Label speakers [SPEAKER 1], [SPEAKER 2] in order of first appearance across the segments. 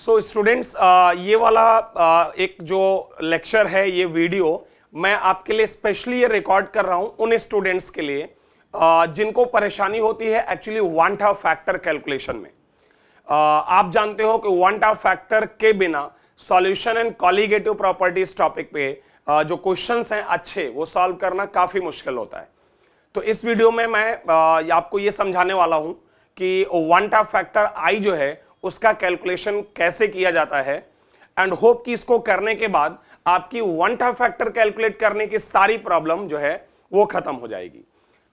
[SPEAKER 1] So students, ये वाला एक जो लेक्चर है, ये वीडियो मैं आपके लिए स्पेशली ये रिकॉर्ड कर रहा हूं उन स्टूडेंट्स के लिए जिनको परेशानी होती है actually one half factor calculation में। आप जानते हो कि वन हाफ फैक्टर के बिना solution and colligative properties topic पे जो क्वेश्चंस हैं अच्छे वो सॉल्व करना काफी मुश्किल होता है। तो इस वीडियो में मैं आपको ये समझाने वाला हूं कि वन हाफ फैक्टर आई जो है उसका कैलकुलेशन कैसे किया जाता है, एंड होप कि इसको करने के बाद आपकी वन हाफ फैक्टर कैलकुलेट करने की सारी प्रॉब्लम जो है वो खत्म हो जाएगी।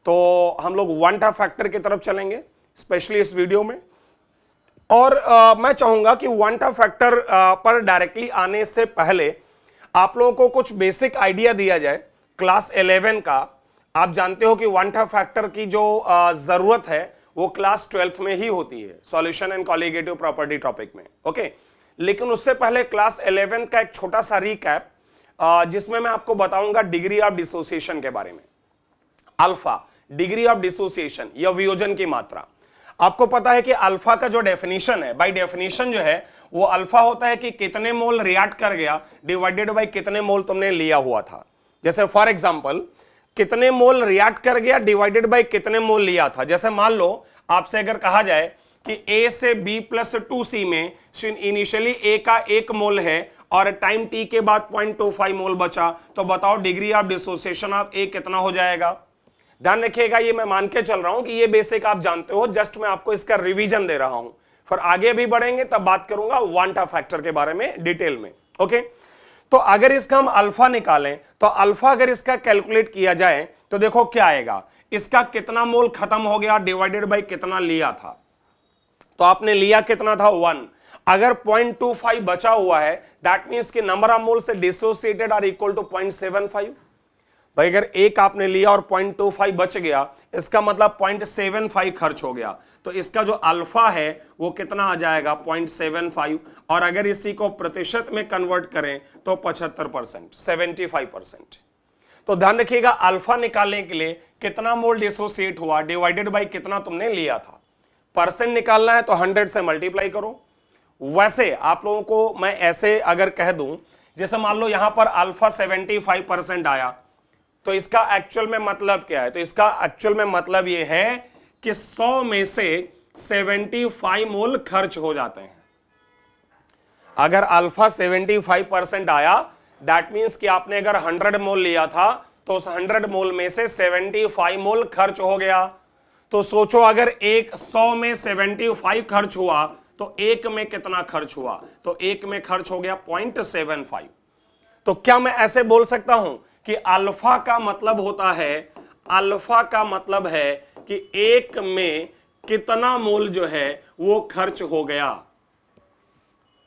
[SPEAKER 1] तो हम लोग वन हाफ फैक्टर की तरफ चलेंगे स्पेशली इस वीडियो में। और मैं चाहूंगा कि वन हाफ फैक्टर पर डायरेक्टली आने से पहले आप लोगों को कुछ बेसिक आइडिया दिया जाए क्लास 11 का। आप जानते हो कि वन हाफ फैक्टर की जो जरूरत है वो क्लास 12th में ही होती है, solution and colligative property topic में। ओके, लेकिन उससे पहले क्लास 11 का एक छोटा सा रिकैप जिसमें मैं आपको बताऊंगा डिग्री ऑफ डिसोसिएशन के बारे में। अल्फा, डिग्री ऑफ डिसोसिएशन या वियोजन की मात्रा। आपको पता है कि अल्फा का जो डेफिनेशन है, बाय डेफिनेशन जो है वो अल्फा होता है कि कितने मोल रिएक्ट कर गया डिवाइडेड बाय कितने मोल तुमने लिया हुआ था। जैसे फॉर एग्जांपल कितने मोल रिएक्ट कर गया डिवाइडेड बाय कितने मोल लिया था। जैसे मान लो आपसे अगर कहा जाए कि A से B प्लस 2C में इनिशियली A का 1 मोल है और टाइम T के बाद 0.25 मोल बचा, तो बताओ degree of dissociation of A कितना हो जाएगा। ध्यान रखिएगा, ये मैं मान के चल रहा हूं कि ये बेसिक आप जानते हो, जस्ट मैं आपको इसका रिवीजन दे रहा हूं। फिर आगे भी बढ़ेंगे तब बात करूंगा वन हाफ फैक्टर के बारे में डिटेल में। ओके, तो अगर इसका हम अल्फा निकालें तो अल्फा अगर इसका कैलकुलेट किया जाए तो देखो क्या आएगा, इसका कितना मोल खत्म हो गया डिवाइडेड बाय कितना लिया था। तो आपने लिया कितना था 1, अगर 0.25 बचा हुआ है दैट मींस कि नंबर ऑफ मोल से डिसोसिएटेड आर इक्वल टू 0.75। भाई अगर एक आपने लिया और 0.25 बच गया, इसका मतलब 0.75 खर्च हो गया, तो इसका जो अल्फा है वो कितना आ जाएगा 0.75। और अगर इसी को प्रतिशत में कन्वर्ट करें तो 75%, 75%। तो ध्यान रखिएगा अल्फा निकालने के लिए कितना मोल डिसोसिएट हुआ डिवाइडेड बाय कितना तुमने लिया था। परसेंट निकालना है तो 100 से मल्टीप्लाई करो। वैसे आप लोगों को मैं ऐसे अगर कह दूं, जैसे मान लो यहां पर अल्फा 75% आया, तो इसका एक्चुअल में मतलब क्या है, तो इसका एक्चुअल में मतलब यह है कि 100 में से 75 मोल खर्च हो जाते हैं। अगर अल्फा 75% आया दैट मींस कि आपने अगर 100 मोल लिया था तो उस 100 मोल में से 75 मोल खर्च हो गया। तो सोचो अगर एक 100 में 75 खर्च हुआ तो एक में कितना खर्च हुआ, तो एक में खर्च हो गया 0.75। तो क्या मैं ऐसे बोल सकता हूं कि अल्फा का मतलब होता है, अल्फा का मतलब है कि एक में कितना मोल जो है वो खर्च हो गया।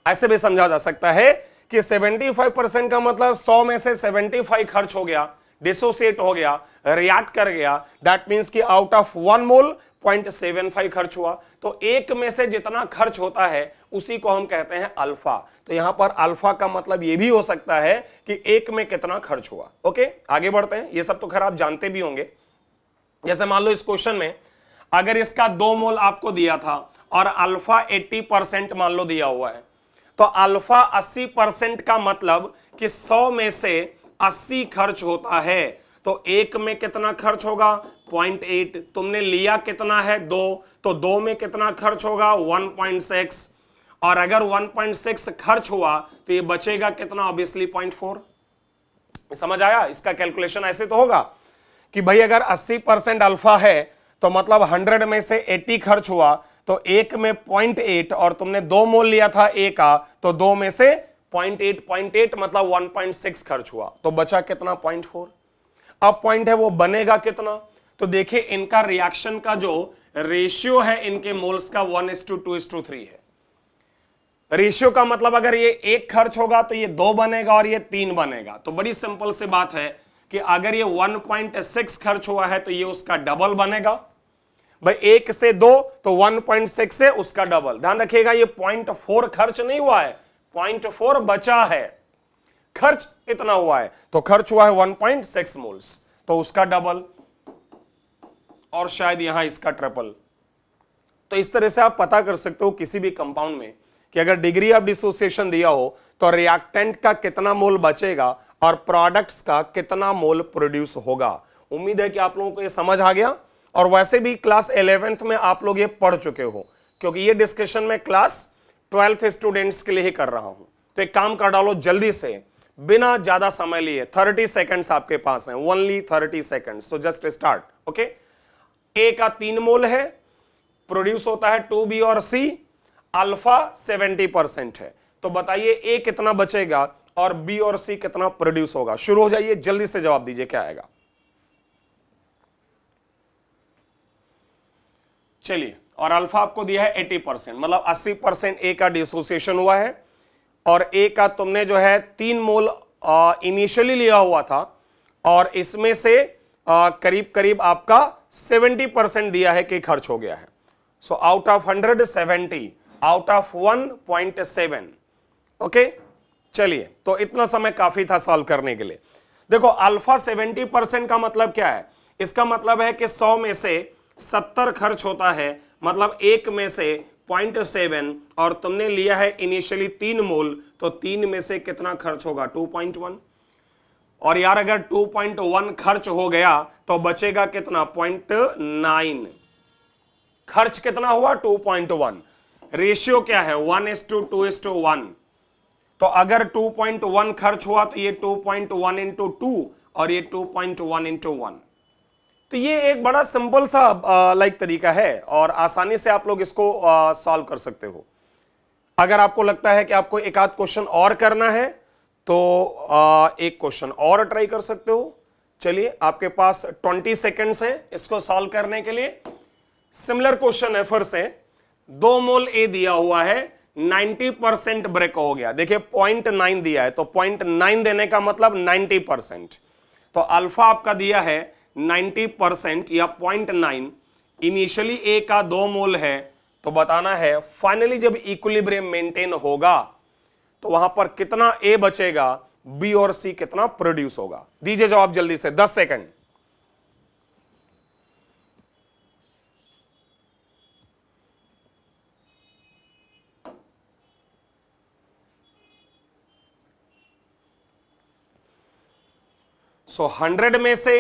[SPEAKER 1] ऐसे भी समझा जा सकता है कि 75% का मतलब 100 में से 75 खर्च हो गया, डिसोसिएट हो गया, रिएक्ट कर गया, दैट मींस कि आउट ऑफ 1 मोल 0.75 खर्च हुआ। तो एक में से जितना खर्च होता है उसी को हम कहते हैं अल्फा। तो यहां पर अल्फा का मतलब यह भी हो सकता है कि एक में कितना खर्च हुआ। ओके, आगे बढ़ते हैं। ये सब तो खैर आप जानते भी होंगे। जैसे मान लो इस क्वेश्चन में अगर इसका 2 मोल आपको दिया था और अल्फा 80% मान लो दिया हुआ है, तो अल्फा 80% का मतलब कि 100 में से 80 खर्च होता है, तो एक में कितना खर्च होगा 0.8। तुमने लिया कितना है 2, तो 2 में कितना खर्च होगा 1.6, और अगर 1.6 खर्च हुआ तो ये बचेगा कितना, ऑब्वियसली 0.4। समझ आया? इसका कैलकुलेशन ऐसे तो होगा कि भाई अगर 80% अल्फा है तो मतलब 100 में से 80 खर्च हुआ, तो एक में 0.8 और तुमने 2 मोल लिया था ए का, तो 2 में से 0.8 मतलब 1.6 खर्च हुआ, तो बचा कितना 0.4। अब पॉइंट है वो बनेगा कितना, तो देखिए इनका रिएक्शन का जो रेशियो है इनके मोल्स का 1:2:3 है। रेशियो का मतलब अगर ये 1 खर्च होगा तो ये 2 बनेगा और ये 3 बनेगा। तो बड़ी सिंपल सी बात है कि अगर ये 1.6 खर्च हुआ है तो ये उसका डबल बनेगा। भाई 1 से 2 तो 1.6 से उसका डबल। ध्यान रखिएगा ये 0.4 खर्च नहीं हुआ है, 0.4 बचा है, खर्च इतना हुआ है, तो खर्च हुआ है 1.6 मोल्स, तो उसका डबल, और शायद यहां इसका ट्रिपल। तो इस तरह से आप पता कर सकते हो किसी भी कंपाउंड में कि अगर डिग्री ऑफ डिसोसिएशन दिया हो तो रिएक्टेंट का कितना मोल बचेगा और प्रोडक्ट्स का कितना मोल प्रोड्यूस होगा। उम्मीद है कि आप लोगों को ये समझ आ गया, और वैसे भी क्लास 11th में आप लोग ये पढ़ चुके हो, क्योंकि ये डिस्कशन मैं क्लास 12th स्टूडेंट्स के लिए ही कर रहा हूं। तो एक काम कर डालो जल्दी से, बिना ज्यादा समय लिए, 30 सेकंड्स आपके पास हैं, only 30 seconds, so just start. Okay, A का 3 मोल है, प्रोड्यूस होता है 2B और C, अल्फा 70% है, तो बताइए ए कितना बचेगा और बी और सी कितना प्रोड्यूस होगा। शुरू हो जाइए, जल्दी से जवाब दीजिए क्या आएगा। चलिए, और अल्फा आपको दिया है 80%, मतलब 80% ए का डिसोसिएशन हुआ है, और ए का तुमने जो है 3 मोल इनिशियली लिया हुआ था, और इसमें से करीब करीब आपका 70% दिया है कि खर्च हो गया है। So out of 170, out of 1.7। Okay, चलिए, तो इतना समय काफी था सॉल्व करने के लिए। देखो, अल्फा 70% का मतलब क्या है? इसका मतलब है कि 100 में से 70 खर्च होता है, मतलब 1 में से 0.7, और तुमने लिया है इनिशियली 3 मोल, तो 3 में से कितना खर्च होगा? 2.1। और यार अगर 2.1 खर्च हो गया तो बचेगा कितना? 0.9। खर्च कितना हुआ? 2.1। रेशियो क्या है? 1:2:1। तो अगर 2.1 खर्च हुआ तो ये 2.1 इंटू 2, और ये 2.1 इंटू 1। तो ये एक बड़ा सिंपल सा लाइक तरीका है, और आसानी से आप लोग इसको सॉल्व कर सकते हो। अगर आपको लगता है कि आपको एक आध क्वेश्चन और करना है तो एक क्वेश्चन और ट्राई कर सकते हो। चलिए, आपके पास 20 सेकेंड्स है इसको सॉल्व करने के लिए। सिमिलर क्वेश्चन है फिर से। 2 मोल ए दिया हुआ है, 90% ब्रेक हो गया। देखिए 0.9 दिया है, तो 0.9 देने का मतलब 90%। तो अल्फा आपका दिया है 90% या 0.9। इनिशियली ए का 2 मोल है, तो बताना है फाइनली जब इक्विलिब्रियम मेंटेन होगा तो वहां पर कितना ए बचेगा, बी और सी कितना प्रोड्यूस होगा। दीजिए जवाब जल्दी से, 10 सेकंड। सो 100 में से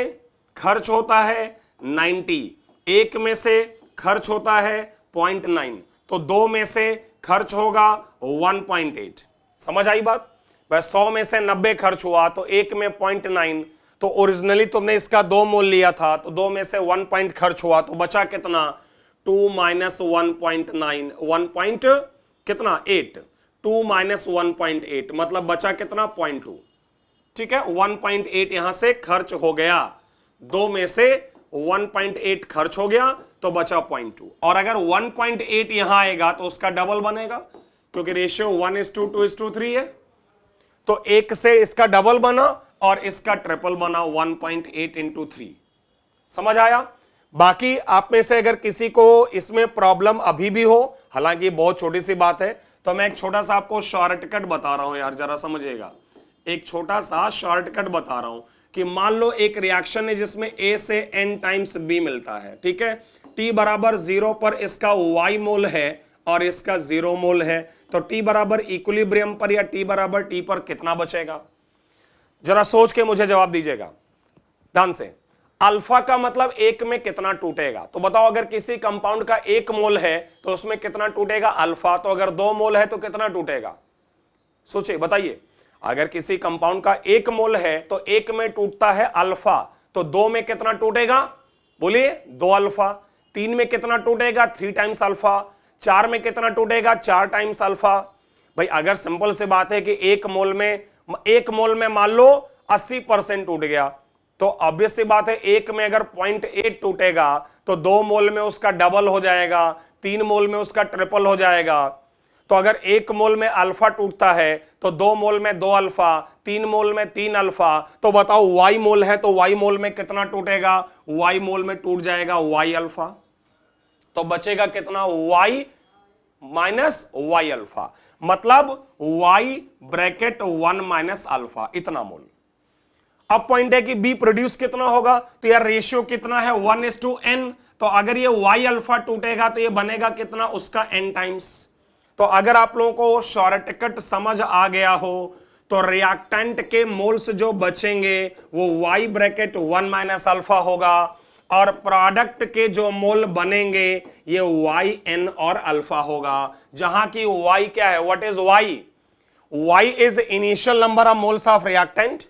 [SPEAKER 1] खर्च होता है 90, 1 में से खर्च होता है 0.9, तो 2 में से खर्च होगा 1.8। समझ आई बात? वह 100 में से 90 खर्च हुआ तो 1 में 0.9, तो ओरिजिनली तुमने इसका 2 मोल लिया था, तो 2 में से 1 पॉइंट खर्च हुआ, तो बचा कितना? 2 माइनस 1.9, 1 पॉइंट कितना? 8। 2 माइनस 1.8 मतलब बचा कितना? 0.2। ठीक है, 1.8 यहां से खर्च हो गया, 2 में से 1.8 खर्च हो गया तो बचा 0.2। और अगर 1.8 यहां आएगा तो उसका डबल बनेगा, क्योंकि रेशियो 1:2:3 है, तो 1 से इसका डबल बना और इसका ट्रिपल बना, 1.8 इंटू 3। समझ आया? बाकी आप में से अगर किसी को इसमें प्रॉब्लम अभी भी हो, हालांकि बहुत छोटी सी बात है, तो मैं एक छोटा सा आपको शॉर्टकट बता रहा हूं यार, जरा समझिएगा। एक छोटा सा शॉर्टकट बता रहा हूं कि मान लो एक रिएक्शन है जिसमें A से N टाइम्स B मिलता है, ठीक है। T बराबर 0 पर इसका Y मोल है और इसका 0 मोल है, तो T बराबर इक्विलिब्रियम पर या T बराबर T पर कितना बचेगा? जरा सोच के मुझे जवाब दीजिएगा ध्यान से। अल्फा का मतलब 1 में कितना टूटेगा, तो बताओ अगर किसी कंपाउंड का 1 मोल है तो उसमें कितना टूटेगा? अल्फा। तो अगर 2 मोल है तो कितना टूटेगा? सोचिए, बताइए। अगर किसी कंपाउंड का 1 मोल है तो 1 में टूटता है अल्फा, तो 2 में कितना टूटेगा? बोलिए, 2 अल्फा। 3 में कितना टूटेगा? 3 टाइम्स अल्फा। 4 में कितना टूटेगा? 4 टाइम्स अल्फा। भाई अगर सिंपल से बात है कि 1 मोल में मान लो 80% टूट गया, तो ऑब्वियस सी बात है 1 में अगर 0.8 टूटेगा तो 2 मोल में उसका डबल हो जाएगा, 3 मोल में उसका ट्रिपल हो जाएगा। तो अगर 1 मोल में अल्फा टूटता है तो 2 मोल में 2 अल्फा, 3 मोल में 3 अल्फा, तो बताओ Y मोल है तो Y मोल में कितना टूटेगा? Y मोल में टूट जाएगा Y अल्फा, तो बचेगा कितना? Y माइनस Y अल्फा, मतलब Y ब्रैकेट 1 माइनस अल्फा, इतना मोल। अब पॉइंट है कि B प्रोड्यूस कितना होगा, तो यार रेशियो कितना है? 1:n, तो अगर ये Y अल्फा टूटेगा तो ये बनेगा कितना? उसका n टाइम्स। तो अगर आप लोगों को शॉर्टकट समझ आ गया हो तो रिएक्टेंट के मोल्स जो बचेंगे वो y ब्रैकेट 1 माइनस अल्फा होगा और प्रोडक्ट के जो मोल बनेंगे ये yn और अल्फा होगा, जहां की y क्या है, what is y? y is initial number of moles of reactant,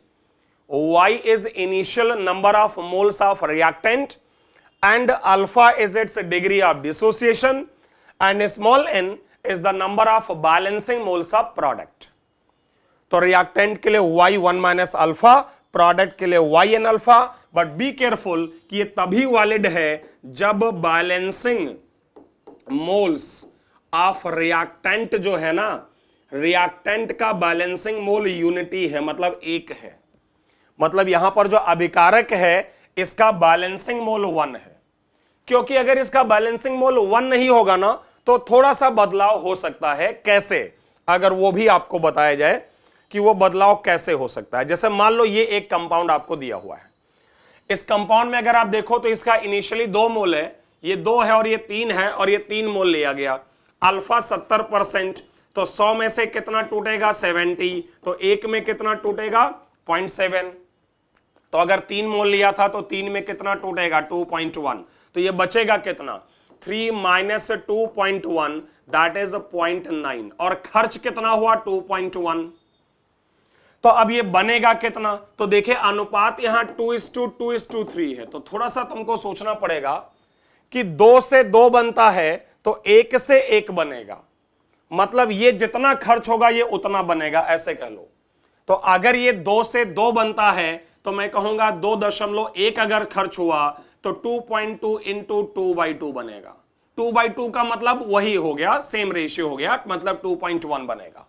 [SPEAKER 1] y is initial number of moles of reactant and alpha is its degree of dissociation and small n is the number of balancing moles of product. तो reactant के लिए y 1 minus alpha, product के लिए yn alpha, but be careful कि ये तभी valid है जब बैलेंसिंग मोल्स ऑफ रिएक्टेंट जो है ना, रिएक्टेंट का बैलेंसिंग मोल यूनिटी है, मतलब एक है, मतलब यहां पर जो अभिकारक है इसका बैलेंसिंग मोल 1 है। क्योंकि अगर इसका बैलेंसिंग मोल 1 नहीं होगा ना तो थोड़ा सा बदलाव हो सकता है। कैसे, अगर वो भी आपको बताया जाए कि वो बदलाव कैसे हो सकता है। जैसे मान लो ये एक कंपाउंड आपको दिया हुआ है, इस कंपाउंड में अगर आप देखो तो इसका इनिशियली 2 मोल है, ये 2 है और ये 3 है और ये 3 मोल लिया गया। अल्फा 70%, तो 100 में से कितना टूटेगा 70, तो एक में कितना टूटेगा 0.7। तो अगर 3 मोल लिया था तो 3 में कितना टूटेगा 2.1, तो ये बचेगा कितना 3 माइनस 2.1 दैट इज 0.9 और खर्च कितना हुआ 2.1। तो अब ये बनेगा कितना, तो देखिए अनुपात यहां 2:2:3 है। तो थोड़ा सा तुमको सोचना पड़ेगा कि 2 से 2 बनता है तो 1 से 1 बनेगा, मतलब ये जितना खर्च होगा ये उतना बनेगा, ऐसे कह लो। तो अगर ये 2 से 2 बनता है तो मैं कहूंगा 2.1 अगर खर्च हुआ तो 2.2 इंटू 2/2 बनेगा। 2/2 का मतलब वही हो गया, सेम रेशियो हो गया, मतलब 2.1 बनेगा।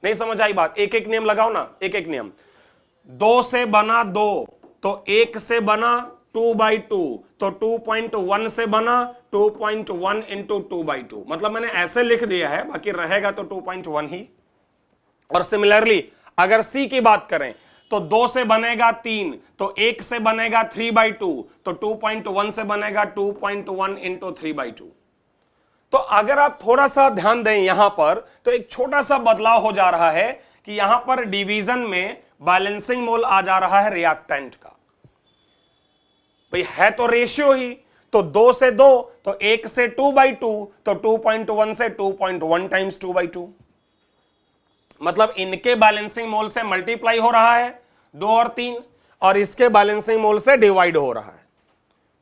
[SPEAKER 1] नहीं समझ आई बात? एक एक नियम लगाओ ना, एक एक नियम। 2 से बना 2 तो 1 से बना 2/2, तो 2.1 से बना 2.1 इंटू 2/2, मतलब मैंने ऐसे लिख दिया है, बाकी रहेगा तो 2.1 ही। और सिमिलरली अगर C की बात करें तो 2 से बनेगा 3, तो 1 से बनेगा 3/2, तो 2.1 से बनेगा 2.1 इंटू 3/2। तो अगर आप थोड़ा सा ध्यान दें यहां पर तो एक छोटा सा बदलाव हो जा रहा है कि यहां पर डिवीजन में बैलेंसिंग मोल आ जा रहा है रिएक्टेंट का। भाई है तो रेशियो ही, तो 2 से 2 तो 1 से 2/2, तो 2.1 से 2.1 टाइम्स 2/2, मतलब इनके बैलेंसिंग मोल से मल्टीप्लाई हो रहा है 2 और 3 और इसके बैलेंसिंग मोल से डिवाइड हो रहा है।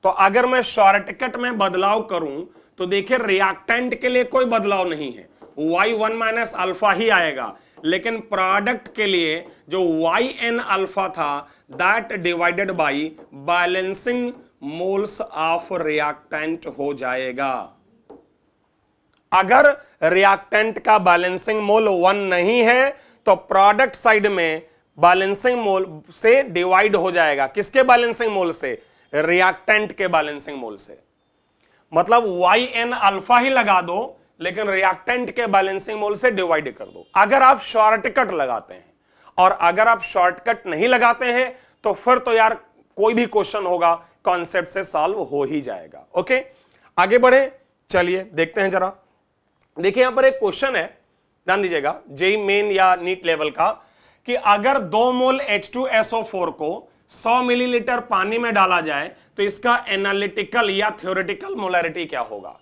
[SPEAKER 1] तो अगर मैं शॉर्टकट में बदलाव करूं तो देखिए रिएक्टेंट के लिए कोई बदलाव नहीं है, y 1 माइनस अल्फा ही आएगा, लेकिन प्रोडक्ट के लिए जो yn अल्फा था that divided by balancing moles of reactant हो जाएगा। अगर रिएक्टेंट का बैलेंसिंग मोल 1 नहीं है तो प्रोडक्ट साइड में बैलेंसिंग मोल से डिवाइड हो जाएगा। किसके बैलेंसिंग मोल से? रिएक्टेंट के बैलेंसिंग मोल से। मतलब yn अल्फा ही लगा दो लेकिन रिएक्टेंट के बैलेंसिंग मोल से डिवाइड कर दो, अगर आप शॉर्टकट लगाते हैं। और अगर आप शॉर्टकट नहीं लगाते हैं तो फिर तो यार कोई भी क्वेश्चन होगा कॉन्सेप्ट से सॉल्व हो ही जाएगा। ओके, आगे बढ़े, चलिए देखते हैं जरा। देखिए यहां पर एक क्वेश्चन है, ध्यान दीजिएगा, जेई मेन या नीट लेवल का, कि अगर 2 मोल H2SO4 को 100 मिलीलीटर पानी में डाला जाए तो इसका एनालिटिकल या थ्योरेटिकल मोलैरिटी क्या होगा।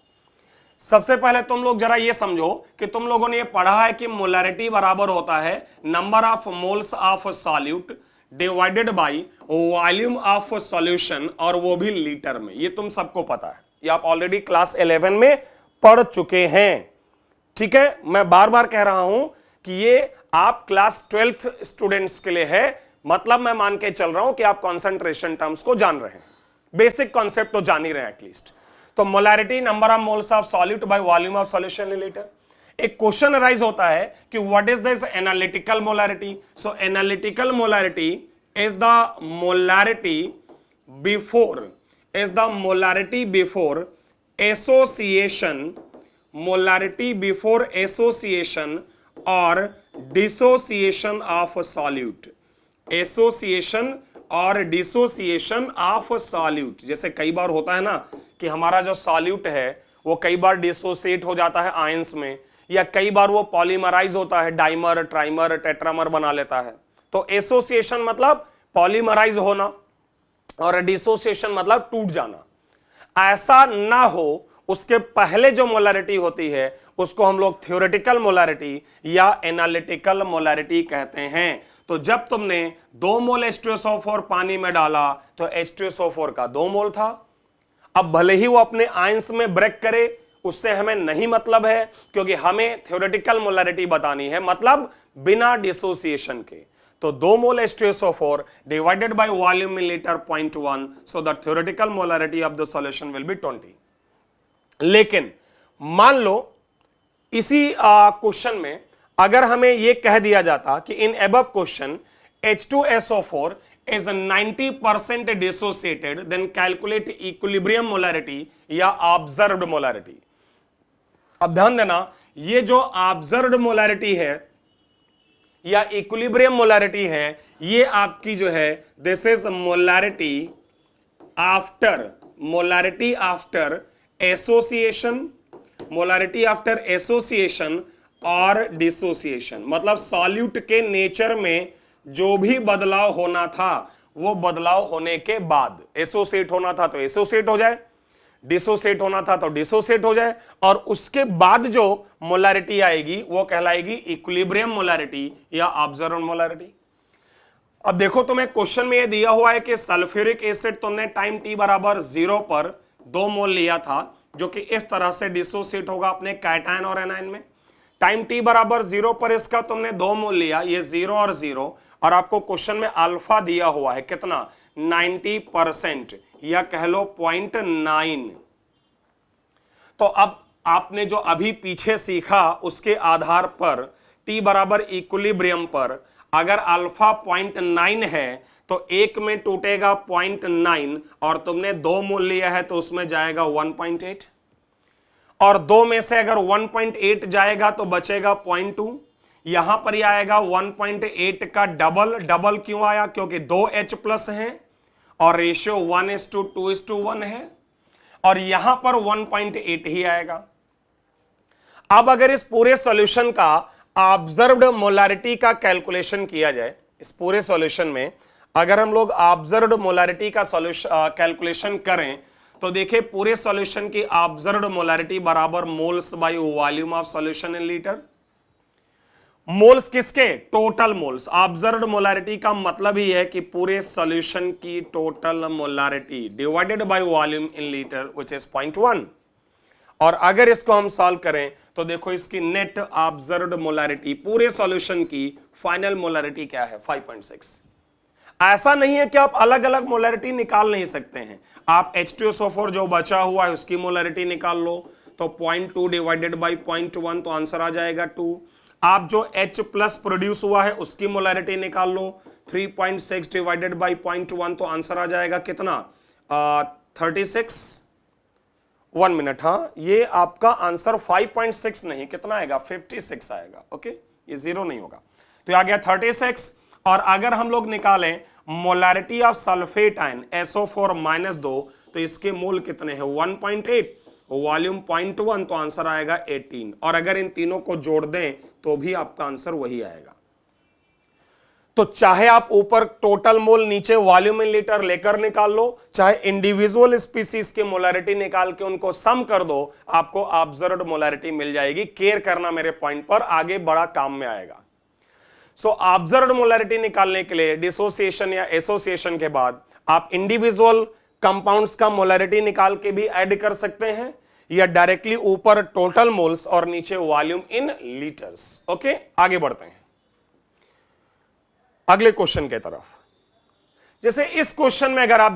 [SPEAKER 1] सबसे पहले तुम लोग जरा ये समझो कि तुम लोगों ने ये पढ़ा है कि मोलैरिटी बराबर होता है number of moles of solute divided by volume of solution, और वो भी लीटर में। ये तुम सबको पता है, ये आप ऑलरेडी क्लास 11 में पढ़ चुके हैं। ठीक है, मैं बार बार कह रहा हूं कि ये आप क्लास 12th स्टूडेंट्स के लिए है, मतलब मैं मान के चल रहा हूं कि आप कॉन्सेंट्रेशन टर्म्स को जान रहे हैं, बेसिक कॉन्सेप्ट तो जान ही रहे हैं एटलीस्ट। तो molarity number of moles of solute by volume of solution in litre. एक क्वेश्चन अराइज होता है कि what is this analytical molarity. So analytical molarity is the molarity before association, molarity before association और dissociation of solute, association और dissociation of solute. जैसे कई बार होता है ना कि हमारा जो सॉल्यूट है वो कई बार डिसोसिएट हो जाता है आयंस में, या कई बार वो पॉलीमराइज होता है, डाइमर, ट्राइमर, टेट्रामर बना लेता है। तो एसोसिएशन मतलब पॉलीमराइज होना और डिसोसिएशन मतलब टूट जाना। ऐसा ना हो, उसके पहले जो मोलारिटी होती है उसको हम लोग थ्योरेटिकल मोलारिटी या एनालिटिकल मोलारिटी कहते हैं। तो जब तुमने 2 मोल H2SO4 पानी में डाला तो H2SO4 का 2 मोल था। अब भले ही वो अपने आयंस में ब्रेक करे, उससे हमें नहीं मतलब है, क्योंकि हमें थ्योरेटिकल मोलारिटी बतानी है, मतलब बिना डिसोसिएशन के। तो 2 मोल H2SO4 divided by volume in litre 0.1, so the theoretical molarity of the solution will be 20। लेकिन मान लो इसी क्वेश्चन में अगर हमें यह कह दिया जाता कि in above question H2SO4 is 90% dissociated, then calculate equilibrium molarity या observed molarity। अब ध्यान देना, ये जो observed molarity है या इक्विलिब्रियम मोलारिटी है, ये आपकी जो है this is molarity after association, molarity after association और डिसोसिएशन। मतलब सॉल्यूट के नेचर में जो भी बदलाव होना था वो बदलाव होने के बाद, एसोसिएट होना था तो एसोसिएट हो जाए, डिसोसिएट होना था तो डिसोसिएट हो जाए, और उसके बाद जो मोलारिटी आएगी वो कहलाएगी इक्विलिब्रियम मोलारिटी या ऑब्जर्व्ड मोलारिटी। अब देखो, तुम्हें क्वेश्चन में ये दिया हुआ है कि सल्फ्यूरिक एसिड तुमने टाइम t बराबर 0 पर 2 मोल लिया था, जो कि इस तरह से डिसोसिएट होगा अपने कैटायन और एनायन में। टाइम t बराबर 0 पर इसका तुमने 2 मोल लिया, ये 0 और 0, और आपको क्वेश्चन में अल्फा दिया हुआ है कितना, 90% या कह लो 0.9। तो अब आपने जो अभी पीछे सीखा उसके आधार पर t बराबर इक्विलिब्रियम पर अगर अल्फा 0.9 है तो एक में टूटेगा 0.9, और तुमने 2 मोल लिया है तो उसमें जाएगा 1.8, और 2 में से अगर 1.8 जाएगा तो बचेगा 0.2। यहां पर ही आएगा 1.8 का डबल। डबल क्यों आया, क्योंकि 2 H प्लस है और रेशियो 1:2:1 है, और यहां पर 1.8 ही आएगा। अब अगर इस पूरे सॉल्यूशन का ऑब्जर्व्ड मोलारिटी का कैलकुलेशन किया जाए, इस पूरे सॉल्यूशन में अगर हम लोग ऑब्जर्व्ड मोलारिटी का सॉल्यूशन कैलकुलेशन करें तो देखिए पूरे सॉल्यूशन की ऑब्जर्व्ड मोलारिटी बराबर moles by volume of solution in litre. Moles किसके, टोटल मोल्स। ऑब्जर्व्ड मोलारिटी का मतलब ही है कि पूरे सॉल्यूशन की total molarity divided by volume in litre which is 0.1। और अगर इसको हम सॉल्व करें तो देखो इसकी नेट ऑब्जर्व्ड मोलारिटी पूरे सॉल्यूशन की फाइनल मोलारिटी क्या है, 5.6। ऐसा नहीं है कि आप अलग अलग मोलारिटी निकाल नहीं सकते हैं। आप H2SO4 जो बचा हुआ है उसकी मोलारिटी निकाल लो, तो 0.2 डिवाइडेड बाई 0.1 तो आंसर आ जाएगा 2। आप जो H प्लस प्रोड्यूस हुआ है उसकी मोलारिटी निकाल लो, 3.6 डिवाइडेड बाई 0.1 तो आंसर आ जाएगा कितना, 36। 1 मिनट, हाँ ये आपका आंसर 5.6 नहीं, कितना आएगा, 56 आएगा। ओके, ये 0 नहीं होगा, तो आ गया 36। और अगर हम लोग निकालें molarity of sulphate ion SO4-2 तो इसके मोल कितने हैं, 1.8, वॉल्यूम 0.1 तो आंसर आएगा 18। और अगर इन तीनों को जोड़ दें तो भी आपका आंसर वही आएगा। तो चाहे आप ऊपर टोटल मोल नीचे वॉल्यूम इन लीटर लेकर निकाल लो, चाहे इंडिविजुअल स्पीसीज की मोलारिटी निकाल के उनको सम कर दो, आपको ऑब्जर्व्ड मोलारिटी मिल जाएगी। केयर करना मेरे पॉइंट पर, आगे बड़ा काम में आएगा। सो ऑब्जर्व्ड मोलारिटी निकालने के लिए डिसोसिएशन या एसोसिएशन के बाद आप इंडिविजुअल कंपाउंड्स का मोलारिटी निकाल के भी ऐड कर सकते हैं, या डायरेक्टली ऊपर टोटल मोल्स और नीचे वॉल्यूम इन लीटर्स। ओके, आगे बढ़ते हैं अगले क्वेश्चन के तरफ। जैसे इस क्वेश्चन में अगर आप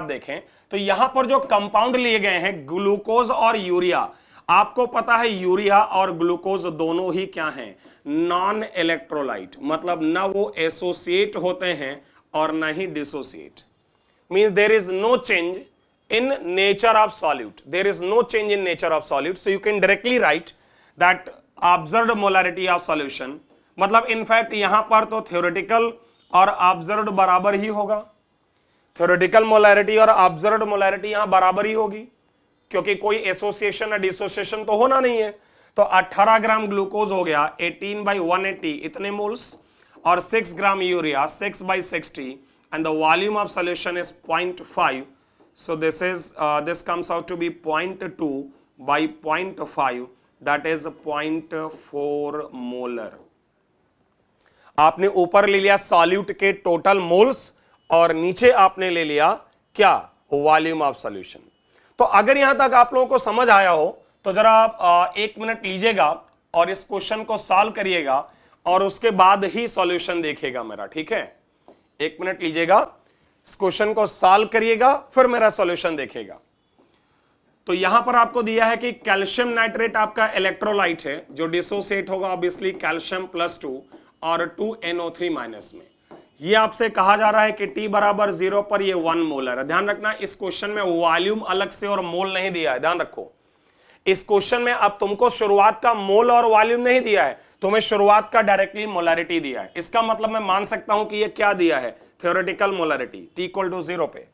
[SPEAKER 1] देखें, तो यहां पर जो कंपाउंड लिए गए हैं ग्लूकोज और यूरिया, आपको पता है यूरिया और ग्लूकोज दोनों ही क्या हैं, नॉन इलेक्ट्रोलाइट, मतलब ना वो एसोसिएट होते हैं और ना ही dissociate. Means there is no change in nature of solute, so you can directly write that observed molarity of solution, मतलब इनफैक्ट यहां पर तो थ्योरेटिकल और ऑब्जर्व्ड बराबर ही होगा। थ्योरेटिकल मोलारिटी और ऑब्जर्व्ड मोलारिटी यहां बराबर ही होगी, क्योंकि कोई एसोसिएशन या डिसोसिएशन तो होना नहीं है। तो 18 ग्राम ग्लूकोज हो गया 18/180 इतने मोल्स, और 6 gram urea 6/60, and the volume of solution is 0.5. So this comes out to be 0.2/0.5, that is 0.4 molar. आपने ऊपर ले लिया सॉल्यूट के टोटल मोल्स और नीचे आपने ले लिया क्या, वॉल्यूम ऑफ सॉल्यूशन। तो अगर यहां तक आप लोगों को समझ आया हो तो जरा 1 मिनट लीजिएगा और इस क्वेश्चन को सॉल्व करिएगा और उसके बाद ही सॉल्यूशन देखिएगा मेरा, ठीक है। 1 मिनट लीजिएगा, इस क्वेश्चन को सॉल्व करिएगा, फिर मेरा सॉल्यूशन देखिएगा। तो यहां पर आपको दिया है कि कैल्शियम नाइट्रेट आपका इलेक्ट्रोलाइट है जो डिसोसिएट होगा ऑब्वियसली कैल्शियम +2 और 2NO3- में। ये आपसे कहा जा रहा है कि T = 0 पर ये 1 मोलर है। ध्यान रखना इस क्वेश्चन में वॉल्यूम अलग से और मोल नहीं दिया है, ध्यान रखो। इस क्वेश्चन में अब तुमको शुरुआत का मोल और वॉल्यूम नहीं दिया है, तुम्हें शुरुआत का डायरेक्टली मोलारिटी दिया है। इसका मतलब मैं मान सकता हूं कि ये क्या दिया है, थ्योरेटिकल मोलारिटी T = 0 पे।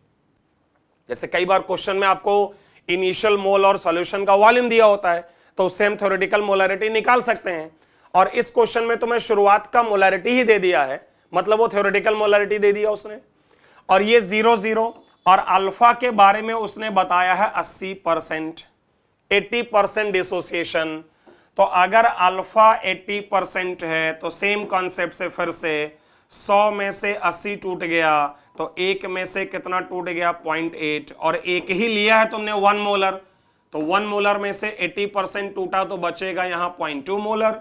[SPEAKER 1] जैसे कई बार क्वेश्चन में आपको इनिशियल मोल और सॉल्यूशन का वॉल्यूम दिया होता है तो उससे हम थ्योरेटिकल मोलारिटी निकाल सकते हैं, और इस क्वेश्चन में तुम्हें शुरुआत का मोलारिटी ही दे दिया है, मतलब वो थ्योरेटिकल मोलारिटी दे दिया उसने। और ये 0 और अल्फा के बारे में उसने बताया है 80%, 80% डिसोसिएशन। तो अगर अल्फा 80% है तो सेम कॉन्सेप्ट से फिर से 100 में से 80 टूट गया तो 1 में से कितना टूट गया, 0.8, और एक ही लिया है तुमने 1 मोलर, तो 1 मोलर में से 80% टूटा तो बचेगा यहां 0.2 मोलर,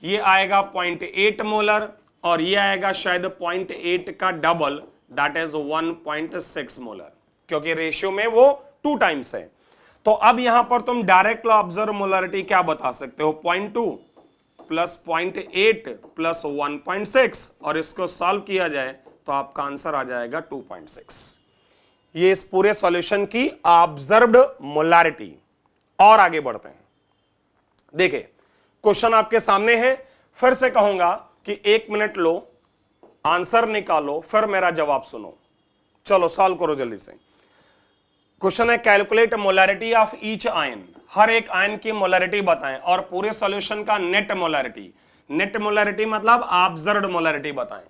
[SPEAKER 1] ये आएगा 0.8 मोलर, और ये आएगा शायद 0.8 का डबल, दैट इज 1.6 मोलर, क्योंकि रेशियो में वो 2 टाइम्स है। तो अब यहां पर तुम डायरेक्ट ऑब्जर्व मोलरिटी क्या बता सकते हो, 0.2 + 0.8 + 1.6, और इसको सॉल्व किया जाए तो आपका आंसर आ जाएगा 2.6। ये इस पूरे सॉल्यूशन की ऑब्जर्व्ड मोलारिटी। और आगे बढ़ते हैं, देखिए क्वेश्चन आपके सामने है, फिर से कहूंगा कि 1 मिनट लो, आंसर निकालो, फिर मेरा जवाब सुनो। चलो सॉल्व करो जल्दी से। क्वेश्चन है calculate molarity of each ion, हर एक आयन की मोलारिटी बताएं, और पूरे सॉल्यूशन का नेट मोलारिटी। नेट मोलारिटी मतलब ऑब्जर्व्ड मोलारिटी बताएं।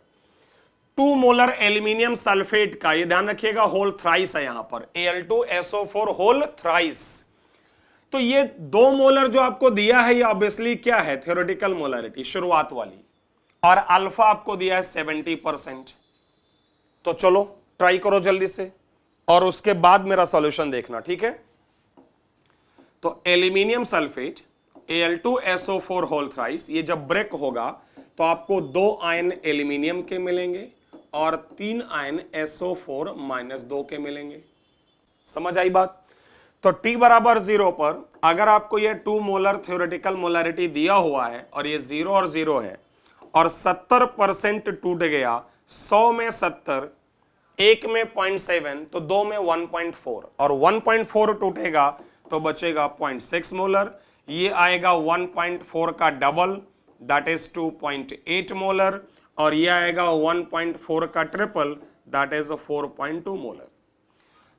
[SPEAKER 1] 2 मोलर एल्यूमिनियम सल्फेट का, ये ध्यान रखिएगा होल थ्राइस है यहां पर, Al2SO4 होल थ्राइस। तो ये 2 मोलर जो आपको दिया है ये ऑब्वियसली क्या है, थ्योरेटिकल मोलारिटी शुरुआत वाली, और अल्फा आपको दिया है 70%। तो चलो ट्राई करो जल्दी से और उसके बाद मेरा सॉल्यूशन देखना, ठीक है। तो aluminium sulphate Al2SO4 whole thrice, ये जब ब्रेक होगा तो आपको 2 आयन एल्यूमिनियम के मिलेंगे और 3 आयन SO4-2 के मिलेंगे। समझ आई बात। तो T = 0 पर अगर आपको ये 2 मोलर थ्योरेटिकल मोलारिटी दिया हुआ है और ये 0 और 0 है और 70% टूट गया, 100 में 70, 1 में 0.7, तो 2 में 1.4, और 1.4 टूटेगा तो बचेगा 0.6 मोलर, ये आएगा 1.4 का डबल, दैट इज 2.8 मोलर, और ये आएगा 1.4 का ट्रिपल, दैट इज 4.2 मोलर।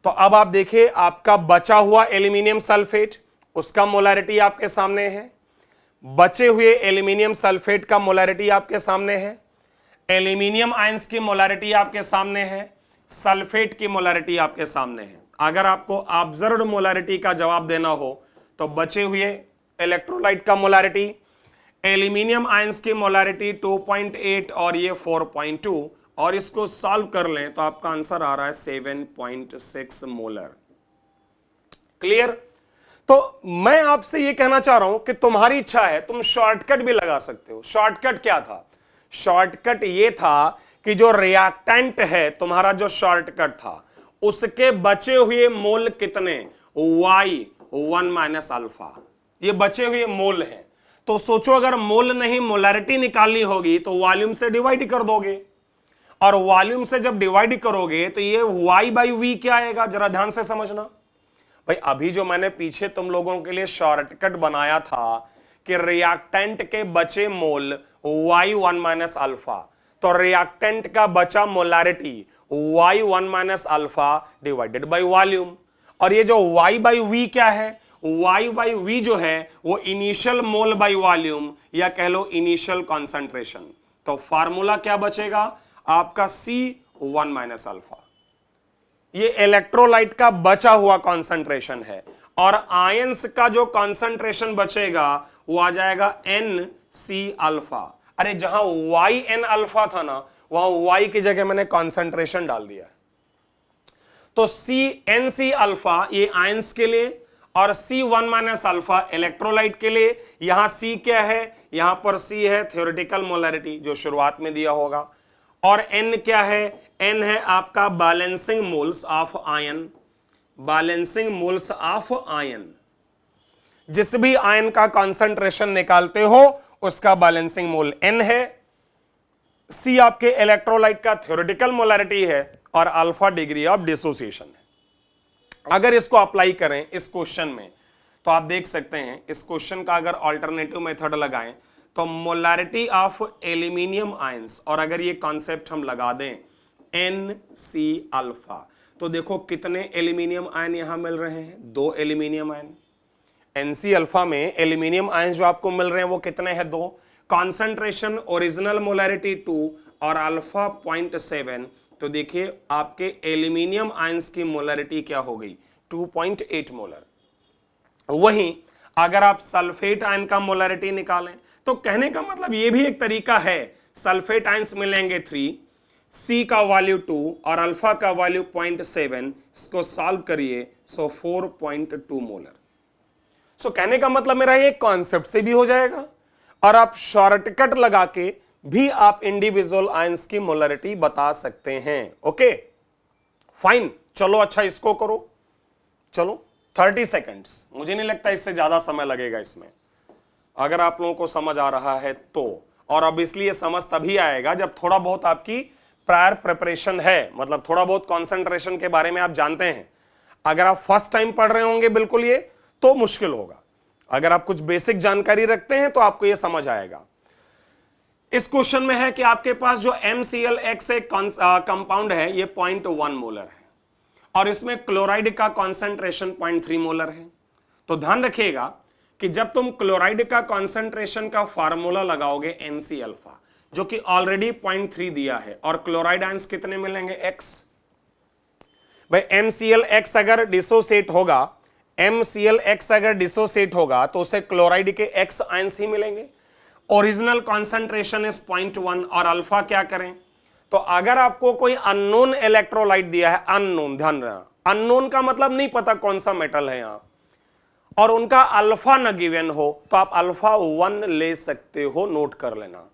[SPEAKER 1] तो अब आप देखिए आपका बचा हुआ एल्यूमिनियम सल्फेट, उसका मोलारिटी आपके सामने है, बचे हुए एल्यूमिनियम सल्फेट का मोलारिटी आपके सामने है, एल्यूमिनियम आयंस की मोलारिटी आपके सामने है, सल्फेट की मोलारिटी आपके सामने है। अगर आपको ऑब्जर्व्ड मोलारिटी का जवाब देना हो तो बचे हुए इलेक्ट्रोलाइट का मोलारिटी, एल्यूमिनियम आयंस की मोलारिटी 2.8 और ये 4.2, और इसको सॉल्व कर लें तो आपका आंसर आ रहा है 7.6 मोलर। क्लियर। तो मैं आपसे ये कहना चाह रहा हूं कि तुम्हारी इच्छा है, तुम शॉर्टकट भी लगा सकते हो। शॉर्टकट क्या था, शॉर्टकट ये था कि जो रिएक्टेंट है तुम्हारा, जो शॉर्टकट था उसके बचे हुए मोल कितने, Y1 - अल्फा, ये बचे हुए मोल हैं। तो सोचो अगर मोल नहीं मोलारिटी निकालनी होगी तो वॉल्यूम से डिवाइड कर दोगे, और वॉल्यूम से जब डिवाइड करोगे तो ये Y/V क्या आएगा, जरा ध्यान से समझना भाई। अभी जो मैंने पीछे तुम लोगों के लिए शॉर्टकट बनाया था कि रिएक्टेंट के बचे मोल Y1 - अल्फा, तो रिएक्टेंट का बचा molarity Y1 - alpha divided by volume, और ये जो Y/V क्या है, y बाई वी जो है वो इनिशियल मोल बाई वॉल्यूम या कह लो इनिशियल कॉन्सेंट्रेशन। तो फार्मूला क्या बचेगा आपका C1 माइनस अल्फा। ये इलेक्ट्रोलाइट का बचा हुआ कॉन्सेंट्रेशन है और आयंस का जो कॉन्सेंट्रेशन बचेगा वो आ जाएगा NC अल्फा। अरे जहां YN अल्फा था ना वहां Y की जगह मैंने कॉन्सेंट्रेशन डाल दिया। तो NC अल्फा ये आयंस के लिए और C1 माइनस अल्फा इलेक्ट्रोलाइट के लिए। यहां C क्या है, यहां पर C है थ्योरेटिकल मोलैरिटी जो शुरुआत में दिया होगा, और N क्या है, N है आपका balancing moles of ion. Balancing moles of ion, जिस भी आयन का कंसंट्रेशन निकालते हो उसका बैलेंसिंग मोल N है। C आपके इलेक्ट्रोलाइट का थ्योरेटिकल मोलैरिटी है और अल्फा डिग्री ऑफ डिसोसिएशन है। अगर इसको अप्लाई करें इस क्वेश्चन में तो आप देख सकते हैं इस क्वेश्चन का अगर अल्टरनेटिव मेथड लगाएं तो मोलैरिटी ऑफ एल्यूमिनियम आयंस, और अगर ये कॉन्सेप्ट हम लगा दें NC अल्फा, तो देखो कितने एल्यूमिनियम आयन यहां मिल रहे हैं, 2 एल्यूमिनियम आयन। NC अल्फा में एल्यूमिनियम आयन जो आपको मिल रहे हैं वो कितने हैं, 2। कॉन्सेंट्रेशन ओरिजिनल मोलैरिटी 2 और अल्फा 0.7। तो देखिए आपके एल्यूमिनियम आयंस की मोलैरिटी क्या हो गई, 2.8 मोलर। वहीं अगर आप सल्फेट आयन का मोलैरिटी निकालें तो कहने का मतलब ये भी एक तरीका है, सल्फेट आयंस मिलेंगे 3, C का वैल्यू 2 और अल्फा का वैल्यू 0.7, इसको सॉल्व करिए सो 4.2 मोलर। सो कहने का मतलब मेरा ये कॉन्सेप्ट से भी हो जाएगा और आप शॉर्टकट लगा के भी आप इंडिविजुअल आयंस की मोलैरिटी बता सकते हैं। ओके फाइन, चलो अच्छा इसको करो, चलो 30 सेकेंड्स, मुझे नहीं लगता इससे ज्यादा समय लगेगा इसमें, अगर आप लोगों को समझ आ रहा है तो। और अब इसलिए समझ तभी आएगा जब थोड़ा बहुत आपकी प्रायर प्रिपरेशन है, मतलब थोड़ा बहुत कॉन्सेंट्रेशन के बारे में आप जानते हैं। अगर आप फर्स्ट टाइम पढ़ रहे होंगे बिल्कुल ये तो मुश्किल होगा, अगर आप कुछ बेसिक जानकारी रखते हैं तो आपको ये समझ आएगा। इस क्वेश्चन में है कि आपके पास जो MClX एक कंपाउंड है ये 0.1 मोलर है और इसमें क्लोराइड का कॉन्सेंट्रेशन 0.3 मोलर है। तो ध्यान रखिएगा कि जब तुम क्लोराइड का कॉन्सेंट्रेशन का फार्मूला लगाओगे NC अल्फा जो कि ऑलरेडी 0.3 दिया है, और क्लोराइड आयंस कितने मिलेंगे, X। भाई MClX अगर डिसोसिएट होगा, MClX अगर डिसोसिएट होगा तो उसे क्लोराइड के X आयंस ही मिलेंगे। ओरिजिनल कॉन्सेंट्रेशन इज 0.1 और अल्फा क्या करें, तो अगर आपको कोई अननोन इलेक्ट्रोलाइट दिया है, अननोन, ध्यान रखना अननोन का मतलब नहीं पता कौन सा मेटल है यहां, और उनका अल्फा न गिवन हो तो आप अल्फा 1 ले सकते हो, नोट कर लेना।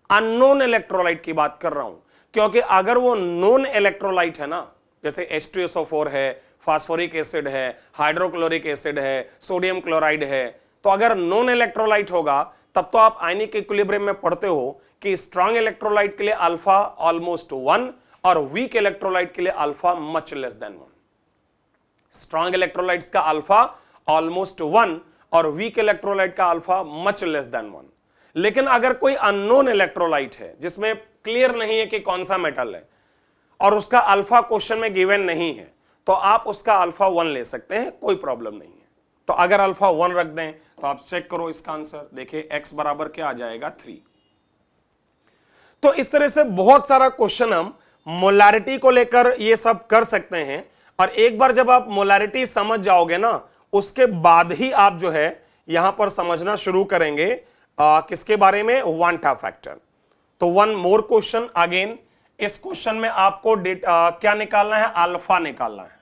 [SPEAKER 1] अननोन इलेक्ट्रोलाइट की बात कर रहा हूं क्योंकि अगर वो नोन इलेक्ट्रोलाइट है ना, जैसे H2SO4 है, फास्फोरिक एसिड है, हाइड्रोक्लोरिक एसिड है, सोडियम क्लोराइड है, तो अगर नॉन इलेक्ट्रोलाइट होगा तब तो आप आयनिक इक्विलिब्रियम में पढ़ते हो कि स्ट्रॉन्ग इलेक्ट्रोलाइट के लिए अल्फा ऑलमोस्ट 1 और वीक इलेक्ट्रोलाइट के लिए alpha much less than 1। Strong electrolytes का अल्फा ऑलमोस्ट 1 और वीक इलेक्ट्रोलाइट का अल्फा मच लेस देन 1। लेकिन अगर कोई अननोन इलेक्ट्रोलाइट है जिसमें क्लियर नहीं है कि कौन सा मेटल है और उसका अल्फा क्वेश्चन में गिवन नहीं है, तो आप उसका अल्फा 1 ले सकते हैं, कोई प्रॉब्लम नहीं है। तो अगर अल्फा 1 रख दें तो आप चेक करो इसका आंसर, देखिए x बराबर क्या आ जाएगा, 3। तो इस तरह से बहुत सारा क्वेश्चन हम मोलैरिटी को लेकर ये सब कर सकते हैं, और एक बार जब आप मोलैरिटी समझ जाओगे ना उसके बाद ही आप जो है यहां पर समझना शुरू करेंगे किसके बारे में, वांटा फैक्टर। तो वन मोर क्वेश्चन अगेन, इस क्वेश्चन में आपको क्या निकालना है, अल्फा निकालना है।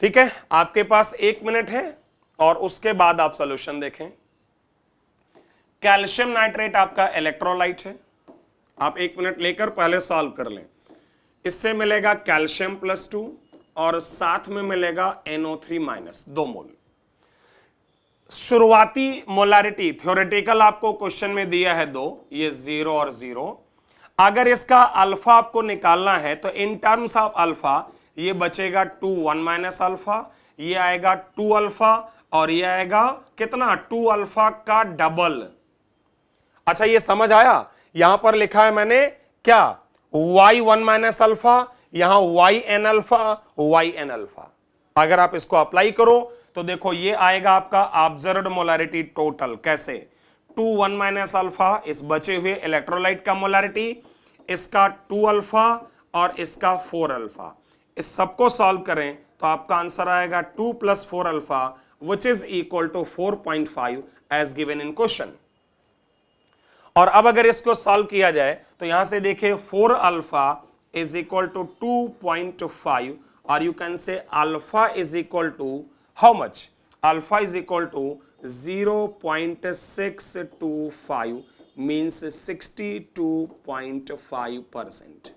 [SPEAKER 1] ठीक है, आपके पास 1 मिनट है और उसके बाद आप सॉल्यूशन देखें। कैल्शियम नाइट्रेट आपका इलेक्ट्रोलाइट है, आप 1 मिनट लेकर पहले सॉल्व कर लें। इससे मिलेगा कैल्शियम +2 और साथ में मिलेगा NO3- 2 मोल। शुरुआती मोलैरिटी थ्योरेटिकल आपको क्वेश्चन में दिया है 2, ये 0 और 0। अगर इसका अल्फा आपको निकालना है तो इन टर्म्स ऑफ अल्फा ये बचेगा 2 1 - अल्फा, ये आएगा 2 अल्फा और ये आएगा कितना, 2 अल्फा का डबल। अच्छा ये समझ आया, यहां पर लिखा है मैंने क्या, y1 - अल्फा, यहां yn अल्फा, yn अल्फा। अगर आप इसको अप्लाई करो तो देखो ये आएगा आपका ऑब्जर्व्ड मोलैरिटी टोटल, कैसे 2 1 माइनस अल्फा इस बचे हुए इलेक्ट्रोलाइट का मोलैरिटी, इसका 2 अल्फा और इसका 4 अल्फा, इस सबको सॉल्व करें तो आपका आंसर आएगा 2 + 4 alpha which is equal to 4.5 as given in question. और अब अगर इसको सॉल्व किया जाए तो यहां से देखिए 4 अल्फा इज इक्वल टू 2.5 और you can say alpha is equal to how much, alpha is equal to 0.625 means 62.5%।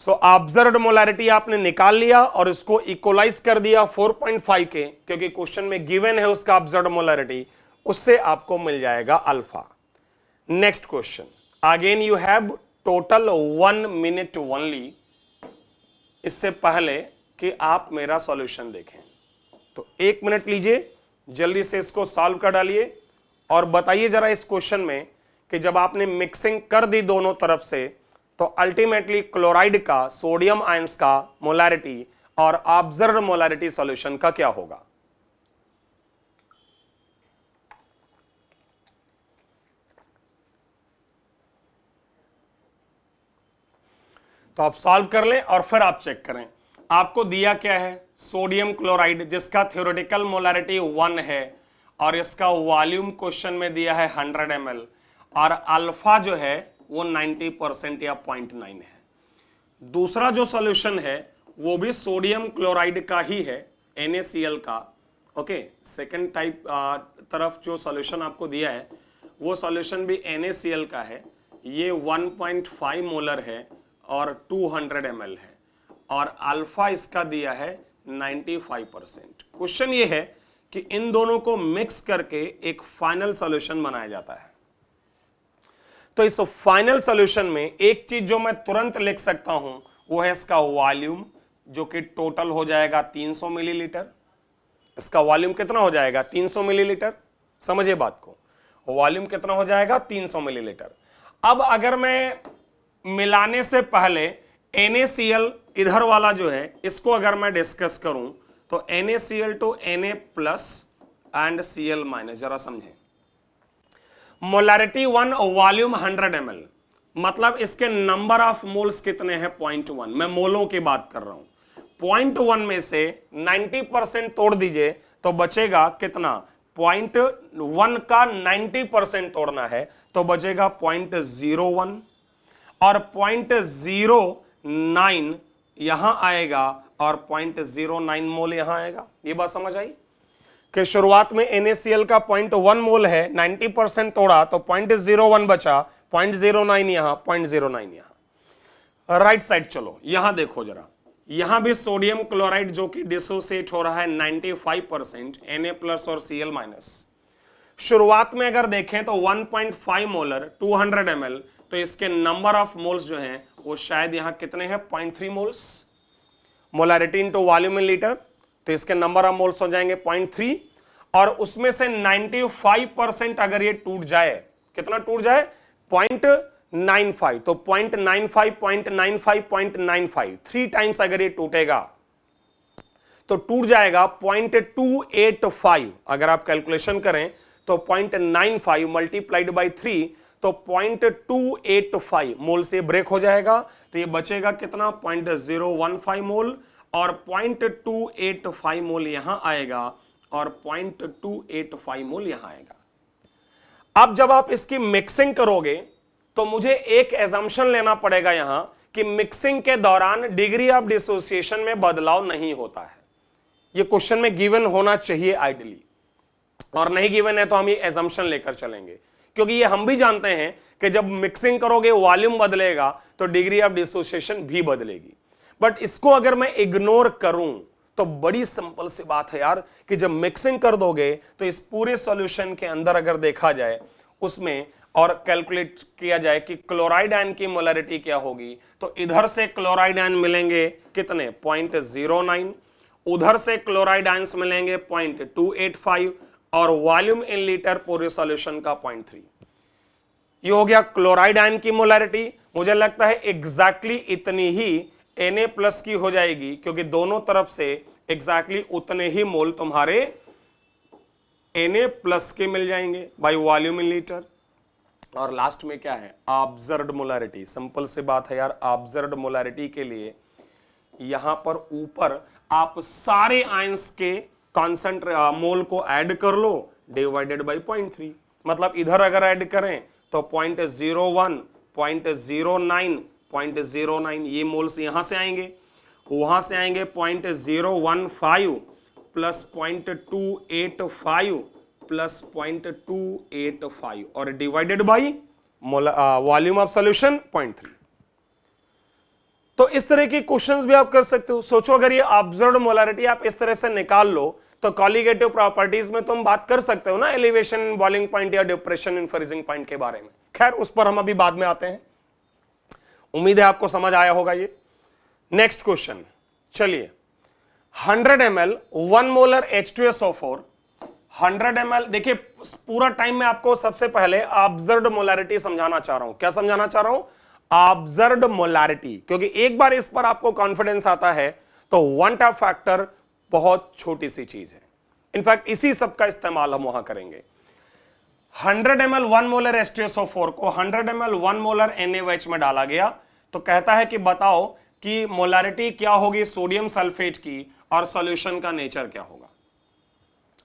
[SPEAKER 1] So observed molarity आपने निकाल लिया और इसको इक्वलाइज कर दिया 4.5 के, क्योंकि क्वेश्चन में गिवन है उसका ऑब्जर्व्ड मोलैरिटी, उससे आपको मिल जाएगा alpha. Next question, again you have total 1 minute only, इससे पहले कि आप मेरा सॉल्यूशन देखें तो 1 मिनट लीजिए, जल्दी से इसको सॉल्व कर डालिए और बताइए जरा इस क्वेश्चन में कि जब आपने मिक्सिंग कर दी दोनों तरफ से तो अल्टीमेटली क्लोराइड का, सोडियम आयंस का मोलैरिटी और ऑब्जर्व्ड मोलैरिटी सॉल्यूशन का क्या होगा। तो आप सॉल्व कर लें और फिर आप चेक करें। आपको दिया क्या है, सोडियम क्लोराइड जिसका थ्योरेटिकल मोलैरिटी 1 है और इसका वॉल्यूम क्वेश्चन में दिया है 100 ml और अल्फा जो है वो 90% या 0.9 है। दूसरा जो सॉल्यूशन है वो भी सोडियम क्लोराइड का ही है, NaCl का। ओके, सेकंड टाइप तरफ जो सॉल्यूशन आपको दिया है वो सॉल्यूशन भी NaCl का है, ये 1.5 मोलर है और 200 ml है और अल्फा इसका दिया है 95%। क्वेश्चन ये है कि इन दोनों को मिक्स करके एक फाइनल सॉल्यूशन बनाया जाता है। तो इस फाइनल सॉल्यूशन में एक चीज जो मैं तुरंत लिख सकता हूं वो है इसका वॉल्यूम, जो कि टोटल हो जाएगा 300 मिलीलीटर। इसका वॉल्यूम कितना हो जाएगा, 300 मिलीलीटर। समझिए बात को, वॉल्यूम कितना हो जाएगा, 300 मिलीलीटर। अब अगर मैं मिलाने से पहले NaCl इधर वाला जो है इसको अगर मैं डिस्कस करूं तो NaCl to Na plus and Cl minus, जरा समझें। मोलैरिटी 1, वॉल्यूम 100 ml, मतलब इसके नंबर ऑफ मोल्स कितने हैं, 0.1। मैं मोलों की बात कर रहा हूं। 0.1 में से 90% तोड़ दीजिए तो बचेगा कितना, 0.1 का 90% तोड़ना है तो बचेगा 0.01 और 0.09 यहां आएगा और 0.09 मोल यहां आएगा। ये बात समझ आई कि शुरुआत में NaCl का 0.1 मोल है, 90% तोड़ा तो 0.01 बचा, 0.09 यहां, 0.09 यहां। राइट साइड चलो, यहां देखो जरा, यहां भी सोडियम क्लोराइड जो कि डिसोसिएट हो रहा है 95%, Na प्लस और Cl माइनस। शुरुआत में अगर देखें तो 1.5 मोलर 200 ml, तो इसके नंबर ऑफ मोल्स जो हैं वो शायद यहां कितने हैं, 0.3 moles. Molarity into volume in litre, तो इसके नंबर ऑफ मोल्स हो जाएंगे 0.3 और उसमें से 95% अगर ये टूट जाए, कितना टूट जाए, 0.95, तो 0.95 0.95 0.95 3 टाइम्स अगर ये टूटेगा तो टूट जाएगा 0.285। अगर आप कैलकुलेशन करें तो 0.95 मल्टीप्लाइड बाई 3 तो 0.285 मोल से ब्रेक हो जाएगा, तो ये बचेगा कितना, 0.015 मोल और 0.285 मोल यहां आएगा और 0.285 मोल यहां आएगा। अब जब आप इसकी मिक्सिंग करोगे तो मुझे एक एजम्पशन लेना पड़ेगा यहां कि मिक्सिंग के दौरान डिग्री ऑफ डिसोसिएशन में बदलाव नहीं होता है। यह क्वेश्चन में गिवन होना चाहिए आइडियली, और नहीं गिवन है तो हम ये एजम्पशन लेकर चलेंगे, क्योंकि ये हम भी जानते हैं कि जब मिक्सिंग करोगे वॉल्यूम बदलेगा तो डिग्री ऑफ डिसोसिएशन भी बदलेगी। बट इसको अगर मैं इग्नोर करूं तो बड़ी सिंपल सी बात है यार कि जब मिक्सिंग कर दोगे तो इस पूरे सॉल्यूशन के अंदर अगर देखा जाए उसमें और कैलकुलेट किया जाए कि क्लोराइड आयन की मोलैरिटी क्या होगी, तो इधर से क्लोराइड आयन मिलेंगे कितने, 0.09, उधर से क्लोराइड आयंस मिलेंगे 0.285 और वॉल्यूम इन लीटर पूरे सॉल्यूशन का 0.3। ये हो गया क्लोराइड आयन की मोलैरिटी। मुझे लगता है एग्जैक्टली इतनी ही Na प्लस की हो जाएगी, क्योंकि दोनों तरफ से एग्जैक्टली उतने ही मोल तुम्हारे Na+ के मिल जाएंगे बाय वॉल्यूम इन लीटर। और लास्ट में क्या है, ऑब्जर्व्ड मोलारिटी। सिंपल सी बात है यार, ऑब्जर्व्ड मोलारिटी के लिए यहां पर ऊपर आप सारे आयंस के मोल को ऐड कर लो डिवाइडेड बाय 0.3। मतलब इधर अगर ऐड करें तो 0.01, 0.09, 0.09 ये मोल्स यहां से आएंगे, वहां से आएंगे 0.015 प्लस 0.285 प्लस 0.285 और divided by volume of solution 0.3। तो इस तरह के क्वेश्चंस भी आप कर सकते हो। सोचो अगर ये ऑब्जर्व्ड मोलारिटी आप इस तरह से निकाल लो तो कॉलिगेटिव प्रॉपर्टीज में तुम बात कर सकते हो ना एलिवेशन इन बॉइलिंग पॉइंट या डिप्रेशन इन फ्रीजिंग पॉइंट के बारे में। खैर उस पर हम अभी बाद में आते हैं। उम्मीद है आपको समझ आया होगा ये। नेक्स्ट क्वेश्चन, चलिए 100 ml 1 मोलर H2SO4 100 ml। देखिए पूरा टाइम में आपको सबसे पहले ऑब्जर्व्ड मोलारिटी समझाना चाह रहा हूं। क्या समझाना चाह रहा हूं? ऑब्जर्व्ड मोलारिटी, क्योंकि एक बार इस पर आपको कॉन्फिडेंस आता है तो वन टॉप फैक्टर बहुत छोटी सी चीज है। इनफैक्ट इसी सब का इस्तेमाल हम वहां करेंगे। 100 ml 1 मोलर H2SO4 को 100 ml 1 मोलर NaOH में डाला गया तो कहता है कि बताओ कि मोलारिटी क्या होगी सोडियम सल्फेट की और सॉल्यूशन का नेचर क्या होगा।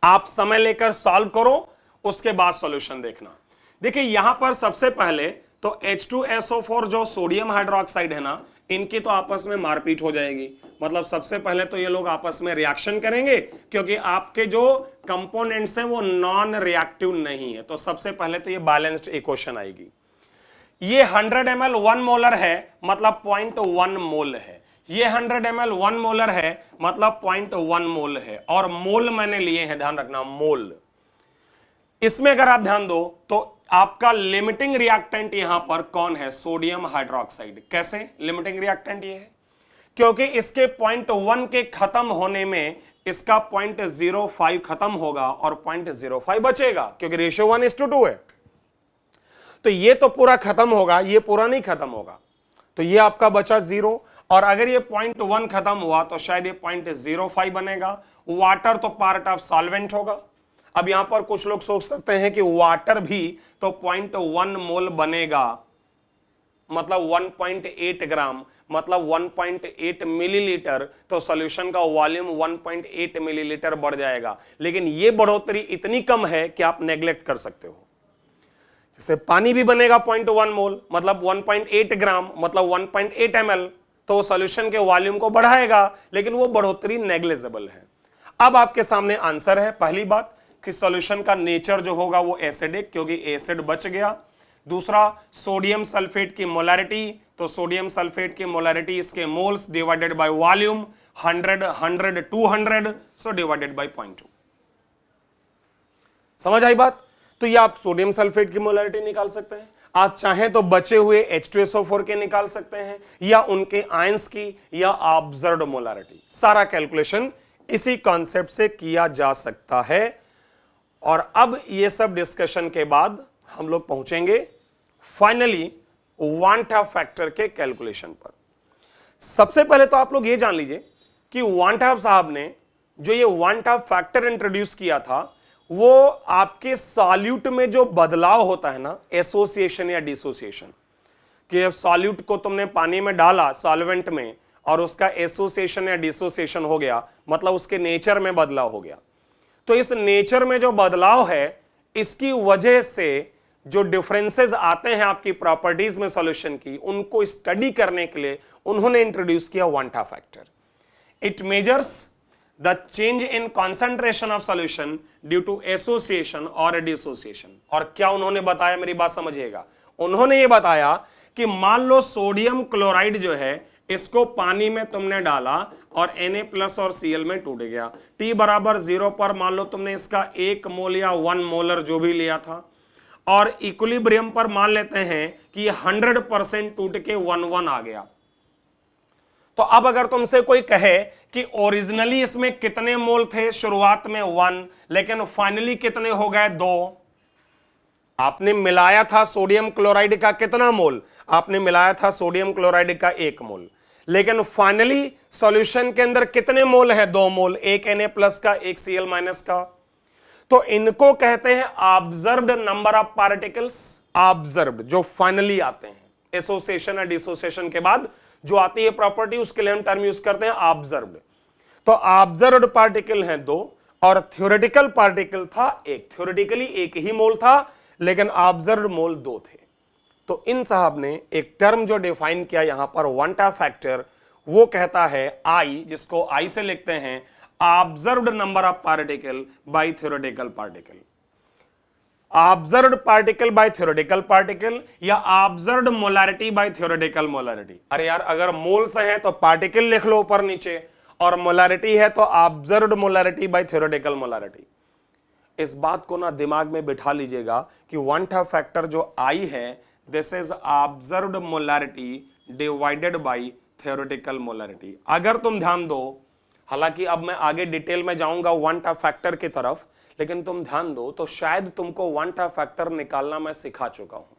[SPEAKER 1] आप समय लेकर सॉल्व करो, उसके बाद सॉल्यूशन देखना। देखिए यहां पर सबसे पहले तो H2SO4 जो सोडियम हाइड्रोक्साइड है ना, इनकी तो आपस में मारपीट हो जाएगी। मतलब सबसे पहले तो ये लोग आपस में रिएक्शन करेंगे, क्योंकि आपके जो कंपोनेंट्स हैं वो नॉन रिएक्टिव नहीं है। तो सबसे पहले तो ये बैलेंस्ड इक्वेशन आएगी। ये 100 ml 1 मोलर है मतलब 0.1 मोल है। ये 100 ml 1 मोलर है मतलब 0.1 मोल है। और मोल मैंने लिए हैं, ध्यान रखना मोल। इसमें अगर आप ध्यान दो तो आपका लिमिटिंग रिएक्टेंट यहां पर कौन है? Sodium hydroxide. कैसे लिमिटिंग रिएक्टेंट ये है? क्योंकि इसके 0.1 के खत्म होने में इसका 0.05 खत्म होगा और 0.05 बचेगा, क्योंकि रेशियो 1:2 है। तो ये तो पूरा खत्म होगा, ये पूरा नहीं खत्म होगा। तो ये आपका बचा 0। और अगर ये 0.1 खत्म हुआ तो शायद ये 0.05 बनेगा। वाटर तो पार्ट ऑफ सॉल्वेंट होगा। अब यहां पर कुछ लोग सोच सकते हैं कि वाटर भी तो 0.1 मोल बनेगा, मतलब 1.8 ग्राम, मतलब 1.8 मिलीलीटर। तो सॉल्यूशन का वॉल्यूम 1.8 मिलीलीटर बढ़ जाएगा। लेकिन ये बढ़ोतरी इतनी कम है कि आप नेग्लेक्ट कर सकते हो। जैसे पानी भी बनेगा 0.1 मोल, मतलब 1.8 ग्राम, मतलब 1.8 ml। तो सॉल्यूशन के वॉल्यूम को बढ़ाएगा, लेकिन वो बढ़ोतरी नेग्लिजिबल है। अब आपके सामने आंसर है। पहली बात कि सॉल्यूशन का नेचर जो होगा वो एसिडिक, क्योंकि एसिड बच गया। दूसरा, सोडियम सल्फेट की मोलारिटी, तो सोडियम सल्फेट की मोलारिटी इसके moles divided by volume 100, 100, 200, so divided by 0.2। समझ आई बात? तो ये आप सोडियम सल्फेट की मोलारिटी निकाल सकते हैं। आप चाहें तो बचे हुए H2SO4 के निकाल सकते हैं, या उनके आयंस की, या ऑब्जर्व्ड मोलारिटी। सारा कैलकुलेशन इसी कॉन्सेप्ट से किया जा सकता है। और अब ये सब डिस्कशन के बाद हम लोग पहुंचेंगे फाइनली वन टॉप फैक्टर के कैलकुलेशन पर। सबसे पहले तो आप लोग ये जान लीजिए कि वन टॉप साहब ने जो ये वन टॉप फैक्टर इंट्रोड्यूस किया था, वो आपके सॉल्यूट में जो बदलाव होता है ना, एसोसिएशन या डिसोसिएशन, कि अब सॉल्यूट को तुमने पानी में डाला सॉल्वेंट में और उसका एसोसिएशन या डिसोसिएशन हो गया, मतलब उसके नेचर में बदलाव हो गया। तो इस नेचर में जो बदलाव है, इसकी वजह से जो डिफरेंसेस आते हैं आपकी प्रॉपर्टीज में सॉल्यूशन की, उनको स्टडी करने के लिए उन्होंने इंट्रोड्यूस किया van't Hoff factor. It measures the change in concentration of solution due to association और डिसोसिएशन। और क्या उन्होंने बताया, मेरी बात समझिएगा। उन्होंने ये बताया कि मान लो सोडियम क्लोराइड जो है, इसको पानी में तुमने डाला और Na+ और Cl में टूट गया। T बराबर 0 पर मान लो तुमने इसका 1 मोल या 1 मोलर जो भी लिया था, और इक्विलिब्रियम पर मान लेते हैं कि 100% टूट के 1 आ गया। तो अब अगर तुमसे कोई कहे कि ओरिजिनली इसमें कितने मोल थे, शुरुआत में 1, लेकिन फाइनली कितने हो गए 2। आपने मिलाया था सोडियम क्लोराइड का कितना मोल? आपने मिलाया था सोडियम क्लोराइड का 1 मोल, लेकिन फाइनली सॉल्यूशन के अंदर कितने मोल है? 2 मोल, एक Na+ का, एक Cl- का। तो इनको कहते हैं observed number of particles. Observed जो फाइनली आते हैं, एसोसिएशन या डिसोसिएशन के बाद जो आती है प्रॉपर्टी, उसके लिए हम टर्म यूज करते हैं ऑब्जर्व्ड। तो ऑब्जर्व्ड पार्टिकल हैं 2 और थ्योरेटिकल पार्टिकल था 1। थ्योरेटिकली एक ही मोल था लेकिन ऑब्जर्व्ड मोल 2 थे। तो इन साहब ने एक टर्म जो डिफाइन किया यहां पर क्वांटा फैक्टर, वो कहता है आई, जिसको आई से लिखते हैं observed number of particle by theoretical particle. Observed particle by theoretical particle या observed molarity by theoretical molarity. अरे यार, अगर मोल्स हैं तो पार्टिकल लिख लो ऊपर नीचे, और मोलैरिटी है तो observed molarity by theoretical molarity. इस बात को ना दिमाग में बिठा लीजिएगा कि क्वांटा फैक्टर जो आई है, this is observed molarity divided by theoretical molarity. अगर तुम ध्यान दो, हालांकि अब मैं आगे डिटेल में जाऊंगा क्वांटा फैक्टर की तरफ, लेकिन तुम ध्यान दो तो शायद तुमको क्वांटा फैक्टर निकालना मैं सिखा चुका हूं।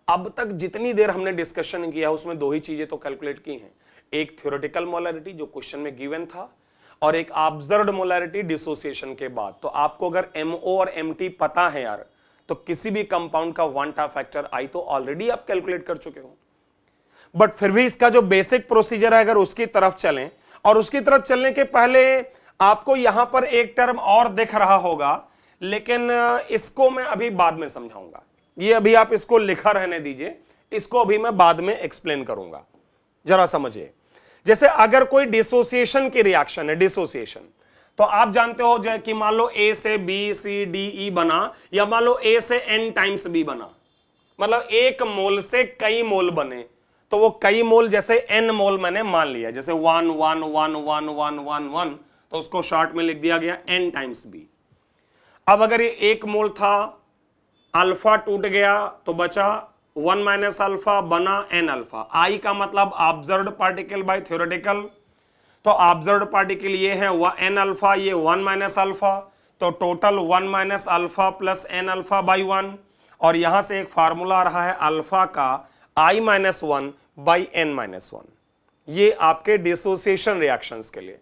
[SPEAKER 1] अब तक जितनी देर हमने डिस्कशन किया उसमें 2 ही चीजें तो कैलकुलेट की हैं, एक थ्योरेटिकल मोलैरिटी जो क्वेश्चन में गिवन था, और एक ऑब्जर्व्ड मोलैरिटी डिसोसिएशन के बाद। तो आपको अगर MO और MT पता है यार, तो किसी भी कंपाउंड का क्वांटा फैक्टर आई तो ऑलरेडी आप कैलकुलेट कर चुके हो। बट फिर भी इसका जो बेसिक प्रोसीजर है, अगर उसकी तरफ चलें, और उसकी तरफ चलने के पहले आपको यहां पर एक टर्म और दिख रहा होगा, लेकिन इसको मैं अभी बाद में समझाऊंगा। ये अभी आप इसको लिखा रहने दीजिए, इसको अभी मैं बाद में एक्सप्लेन करूंगा, जरा समझिए। जैसे अगर कोई डिसोसिएशन की रिएक्शन है, डिसोसिएशन, तो आप जानते हो जैसे कि मान लो A से B C D E बना, या मान लो A से N टाइम्स B बना, मतलब एक मोल से कई मोल बने, तो वो कई मोल जैसे N मोल मैंने मान लिया, जैसे 1 1 1 1 1 1 1, तो उसको शॉर्ट में लिख दिया गया N टाइम्स B। अब अगर ये एक मोल था, अल्फा टूट गया तो बचा 1 माइनस अल्फा, बना N अल्फा। I का मतलब ऑब्जर्व्ड पार्टिकल बाय थ्योरेटिकल, तो ऑब्जर्व्ड पार्टिकल ये है N अल्फा, ये 1 माइनस अल्फा, तो total 1 minus alpha plus N alpha by 1, और यहां से एक फार्मूला आ रहा है अल्फा का I minus 1 by N minus 1। ये आपके डिसोसिएशन रिएक्शंस के लिए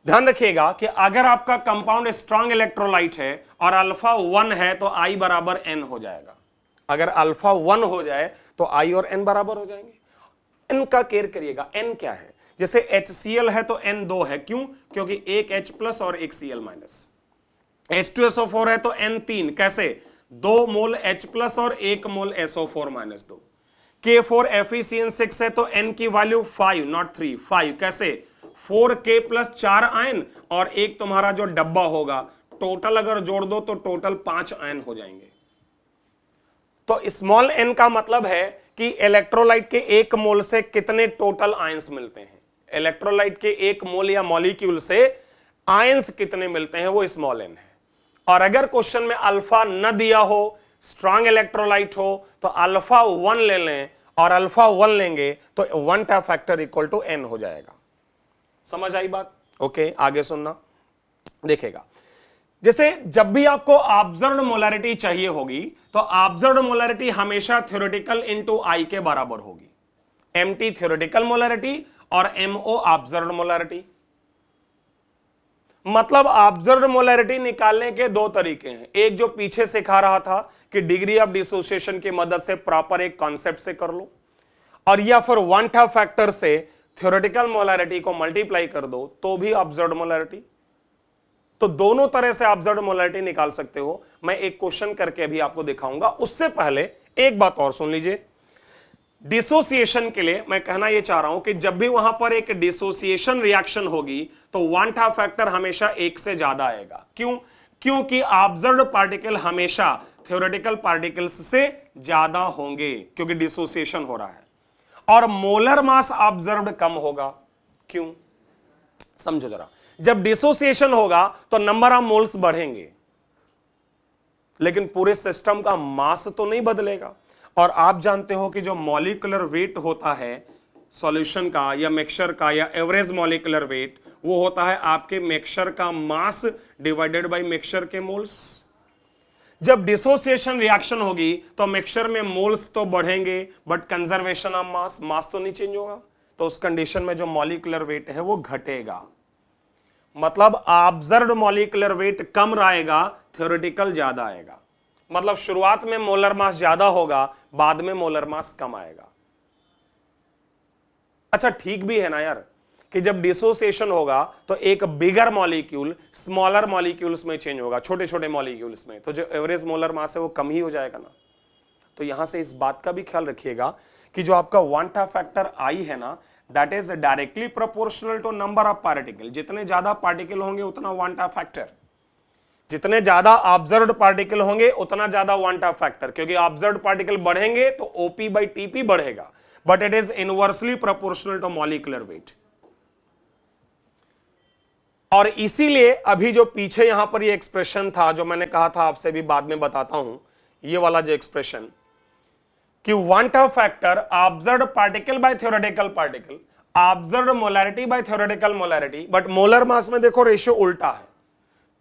[SPEAKER 1] ध्यान रखिएगा कि अगर आपका कंपाउंड स्ट्रॉन्ग इलेक्ट्रोलाइट है और अल्फा 1 है तो I बराबर N हो जाएगा। अगर अल्फा 1 हो जाए तो I और N बराबर हो जाएंगे। N का केयर करिएगा, N क्या है? जैसे HCl है तो N 2 है, क्यों? क्योंकि एक H+ और एक Cl-। H2SO4 है तो N 3, कैसे? 2 मोल H+ और 1 मोल SO4-2। K4FeCN6 है तो N की वैल्यू 5 नॉट 3, 5, कैसे? 4K + 4 आयन और एक तुम्हारा जो डब्बा होगा, टोटल अगर जोड़ दो तो टोटल 5 आयन हो जाएंगे। तो स्मॉल n का मतलब है कि इलेक्ट्रोलाइट के 1 मोल से कितने टोटल आयंस मिलते हैं। इलेक्ट्रोलाइट के 1 मोल या मॉलिक्यूल से आयंस कितने मिलते हैं, वो स्मॉल n है। और अगर क्वेश्चन में अल्फा न दिया हो, स्ट्रॉन्ग इलेक्ट्रोलाइट हो, तो अल्फा 1 ले लें, और अल्फा 1 लेंगे तो क्वांटा फैक्टर इक्वल टू n हो जाएगा। समझ आई बात? ओके, आगे सुनना, देखेगा। जैसे जब भी आपको ऑब्जर्व्ड मोलैरिटी चाहिए होगी तो ऑब्जर्व्ड मोलैरिटी हमेशा थ्योरेटिकल इनटू I के बराबर होगी। MT थ्योरेटिकल मोलैरिटी और MO ऑब्जर्व्ड मोलैरिटी। मतलब ऑब्जर्व्ड मोलैरिटी निकालने के 2 तरीके हैं। एक जो पीछे सिखा रहा था कि डिग्री ऑफ डिसोसिएशन की मदद से प्रॉपर एक कॉन्सेप्ट से कर लो, और या फिर क्वांटा फैक्टर से थ्योरेटिकल मोलैरिटी को मल्टीप्लाई कर दो तो भी ऑब्जर्व्ड मोलैरिटी। तो दोनों तरह से ऑब्जर्व्ड मोलैरिटी निकाल सकते हो। मैं एक क्वेश्चन करके अभी आपको दिखाऊंगा, उससे पहले एक बात और सुन लीजिए। डिसोसिएशन के लिए मैं कहना यह चाह रहा हूं कि जब भी वहां पर एक डिसोसिएशन रिएक्शन होगी तो क्वांटा फैक्टर हमेशा 1 से ज्यादा आएगा। क्यों? क्योंकि ऑब्जर्व्ड पार्टिकल हमेशा थ्योरेटिकल पार्टिकल्स से ज्यादा होंगे, क्योंकि डिसोसिएशन हो रहा है, और मोलर मास ऑब्जर्व्ड कम होगा। क्यों? समझो जरा, जब डिसोसिएशन होगा तो नंबर ऑफ मोल्स बढ़ेंगे, लेकिन पूरे सिस्टम का मास तो नहीं बदलेगा। और आप जानते हो कि जो मॉलिक्यूलर वेट होता है सॉल्यूशन का या मिक्सचर का, या एवरेज मॉलिक्यूलर वेट, वो होता है आपके मिक्सचर का मास डिवाइडेड बाय मिक्सचर के मोल्स। जब डिसोसिएशन रिएक्शन होगी तो मिक्सचर में मोल्स तो बढ़ेंगे बट कंजर्वेशन ऑफ मास, मास तो नहीं चेंज होगा, तो उस कंडीशन में जो मॉलिक्यूलर वेट है वो घटेगा। मतलब ऑब्जर्व्ड मॉलिक्यूलर वेट कम रहेगा, थ्योरेटिकल ज्यादा आएगा। मतलब शुरुआत में मोलर मास ज्यादा होगा, बाद में मोलर मास कम आएगा। अच्छा ठीक भी है ना यार कि जब डिसोसिएशन होगा तो एक बिगर मॉलिक्यूल स्मॉलर मॉलिक्यूल्स में चेंज होगा, छोटे छोटे मॉलिक्यूल्स में, तो जो एवरेज मोलर मास है वो कम ही हो जाएगा ना। तो यहां से इस बात का भी ख्याल रखिएगा कि जो आपका वांटा फैक्टर आई है ना, that is directly proportional to number of particle. जितने ज्यादा पार्टिकल होंगे उतना वांटा फैक्टर, जितने ज्यादा ऑब्जर्व्ड पार्टिकल होंगे उतना ज्यादा वांटा फैक्टर, क्योंकि ऑब्जर्व्ड पार्टिकल बढ़ेंगे तो ओपी बाई टीपी बढ़ेगा, but it is inversely proportional to molecular weight. और इसीलिए अभी जो पीछे यहां पर ये एक्सप्रेशन था जो मैंने कहा था, आपसे भी बाद में बताता हूं, ये वाला जो एक्सप्रेशन कि वांटा factor observed particle by theoretical particle, observed molarity by theoretical molarity, but molar mass में देखो रेशियो उल्टा है,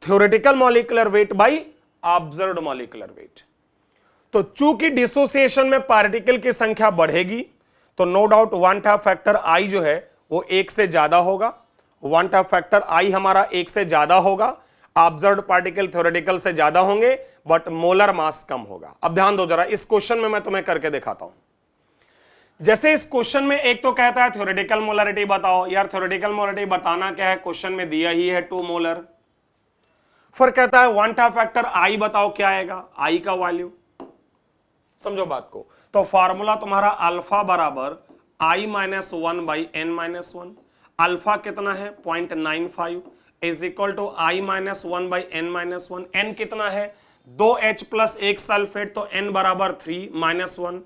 [SPEAKER 1] theoretical molecular weight by observed molecular weight. तो चूंकि डिसोसिएशन में पार्टिकल की संख्या बढ़ेगी तो नो डाउट वांटा फैक्टर आई जो है वो 1 से ज्यादा होगा। वांटा फैक्टर आई हमारा 1 से ज्यादा होगा, ऑब्जर्व्ड पार्टिकल थ्योरेटिकल से ज्यादा होंगे, बट मोलर मास कम होगा। अब ध्यान दो जरा, इस क्वेश्चन में मैं तुम्हें करके दिखाता हूं। जैसे इस क्वेश्चन में एक तो कहता है थ्योरेटिकल मोलरिटी बताओ, यार थ्योरेटिकल मोलरिटी बताना क्या है, क्वेश्चन में दिया ही है 2 मोलर। फिर कहता है वांटा फैक्टर आई बताओ क्या आएगा, आई का वैल्यू, समझो बात को। तो फार्मूला तुम्हारा अल्फा बराबर I minus 1 by N minus 1, alpha कितना है 0.95 is equal to I minus 1 by N minus 1, N कितना है 2H प्लस 1 सल्फेट, तो n बराबर 3 माइनस 1।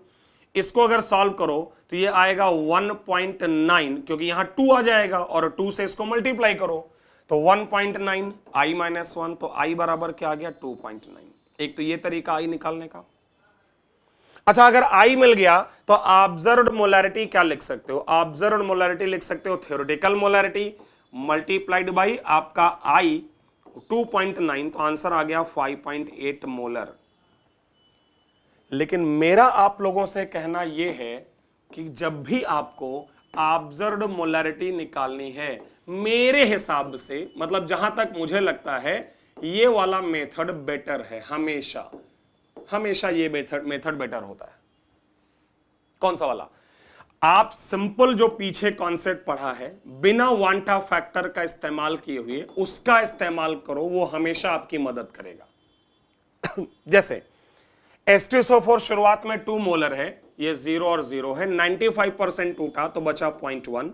[SPEAKER 1] इसको अगर सॉल्व करो तो ये आएगा 1.9, क्योंकि यहां 2 आ जाएगा और 2 से इसको मल्टीप्लाई करो तो 1.9 आई माइनस 1, तो आई बराबर क्या आ गया 2.9। एक तो ये तरीका आई निकालने का। अच्छा अगर आई मिल गया तो ऑब्जर्व्ड मोलैरिटी क्या लिख सकते हो, ऑब्जर्व्ड मोलैरिटी लिख सकते हो थ्योरेटिकल मोलैरिटी मल्टीप्लाइड बाई आपका आई 2.9, तो आंसर आ गया 5.8 मोलर। लेकिन मेरा आप लोगों से कहना यह है कि जब भी आपको ऑब्जर्व्ड मोलैरिटी निकालनी है, मेरे हिसाब से, मतलब जहां तक मुझे लगता है ये वाला मेथड बेटर है। हमेशा हमेशा ये मेथड बेटर होता है। कौन सा वाला? आप सिंपल जो पीछे कॉन्सेप्ट पढ़ा है बिना वांटा फैक्टर का इस्तेमाल किए हुए उसका इस्तेमाल करो, वो हमेशा आपकी मदद करेगा। जैसे H2SO4 शुरुआत में 2 मोलर है, ये 0 और 0 है, 95% टूटा तो बचा 0.1,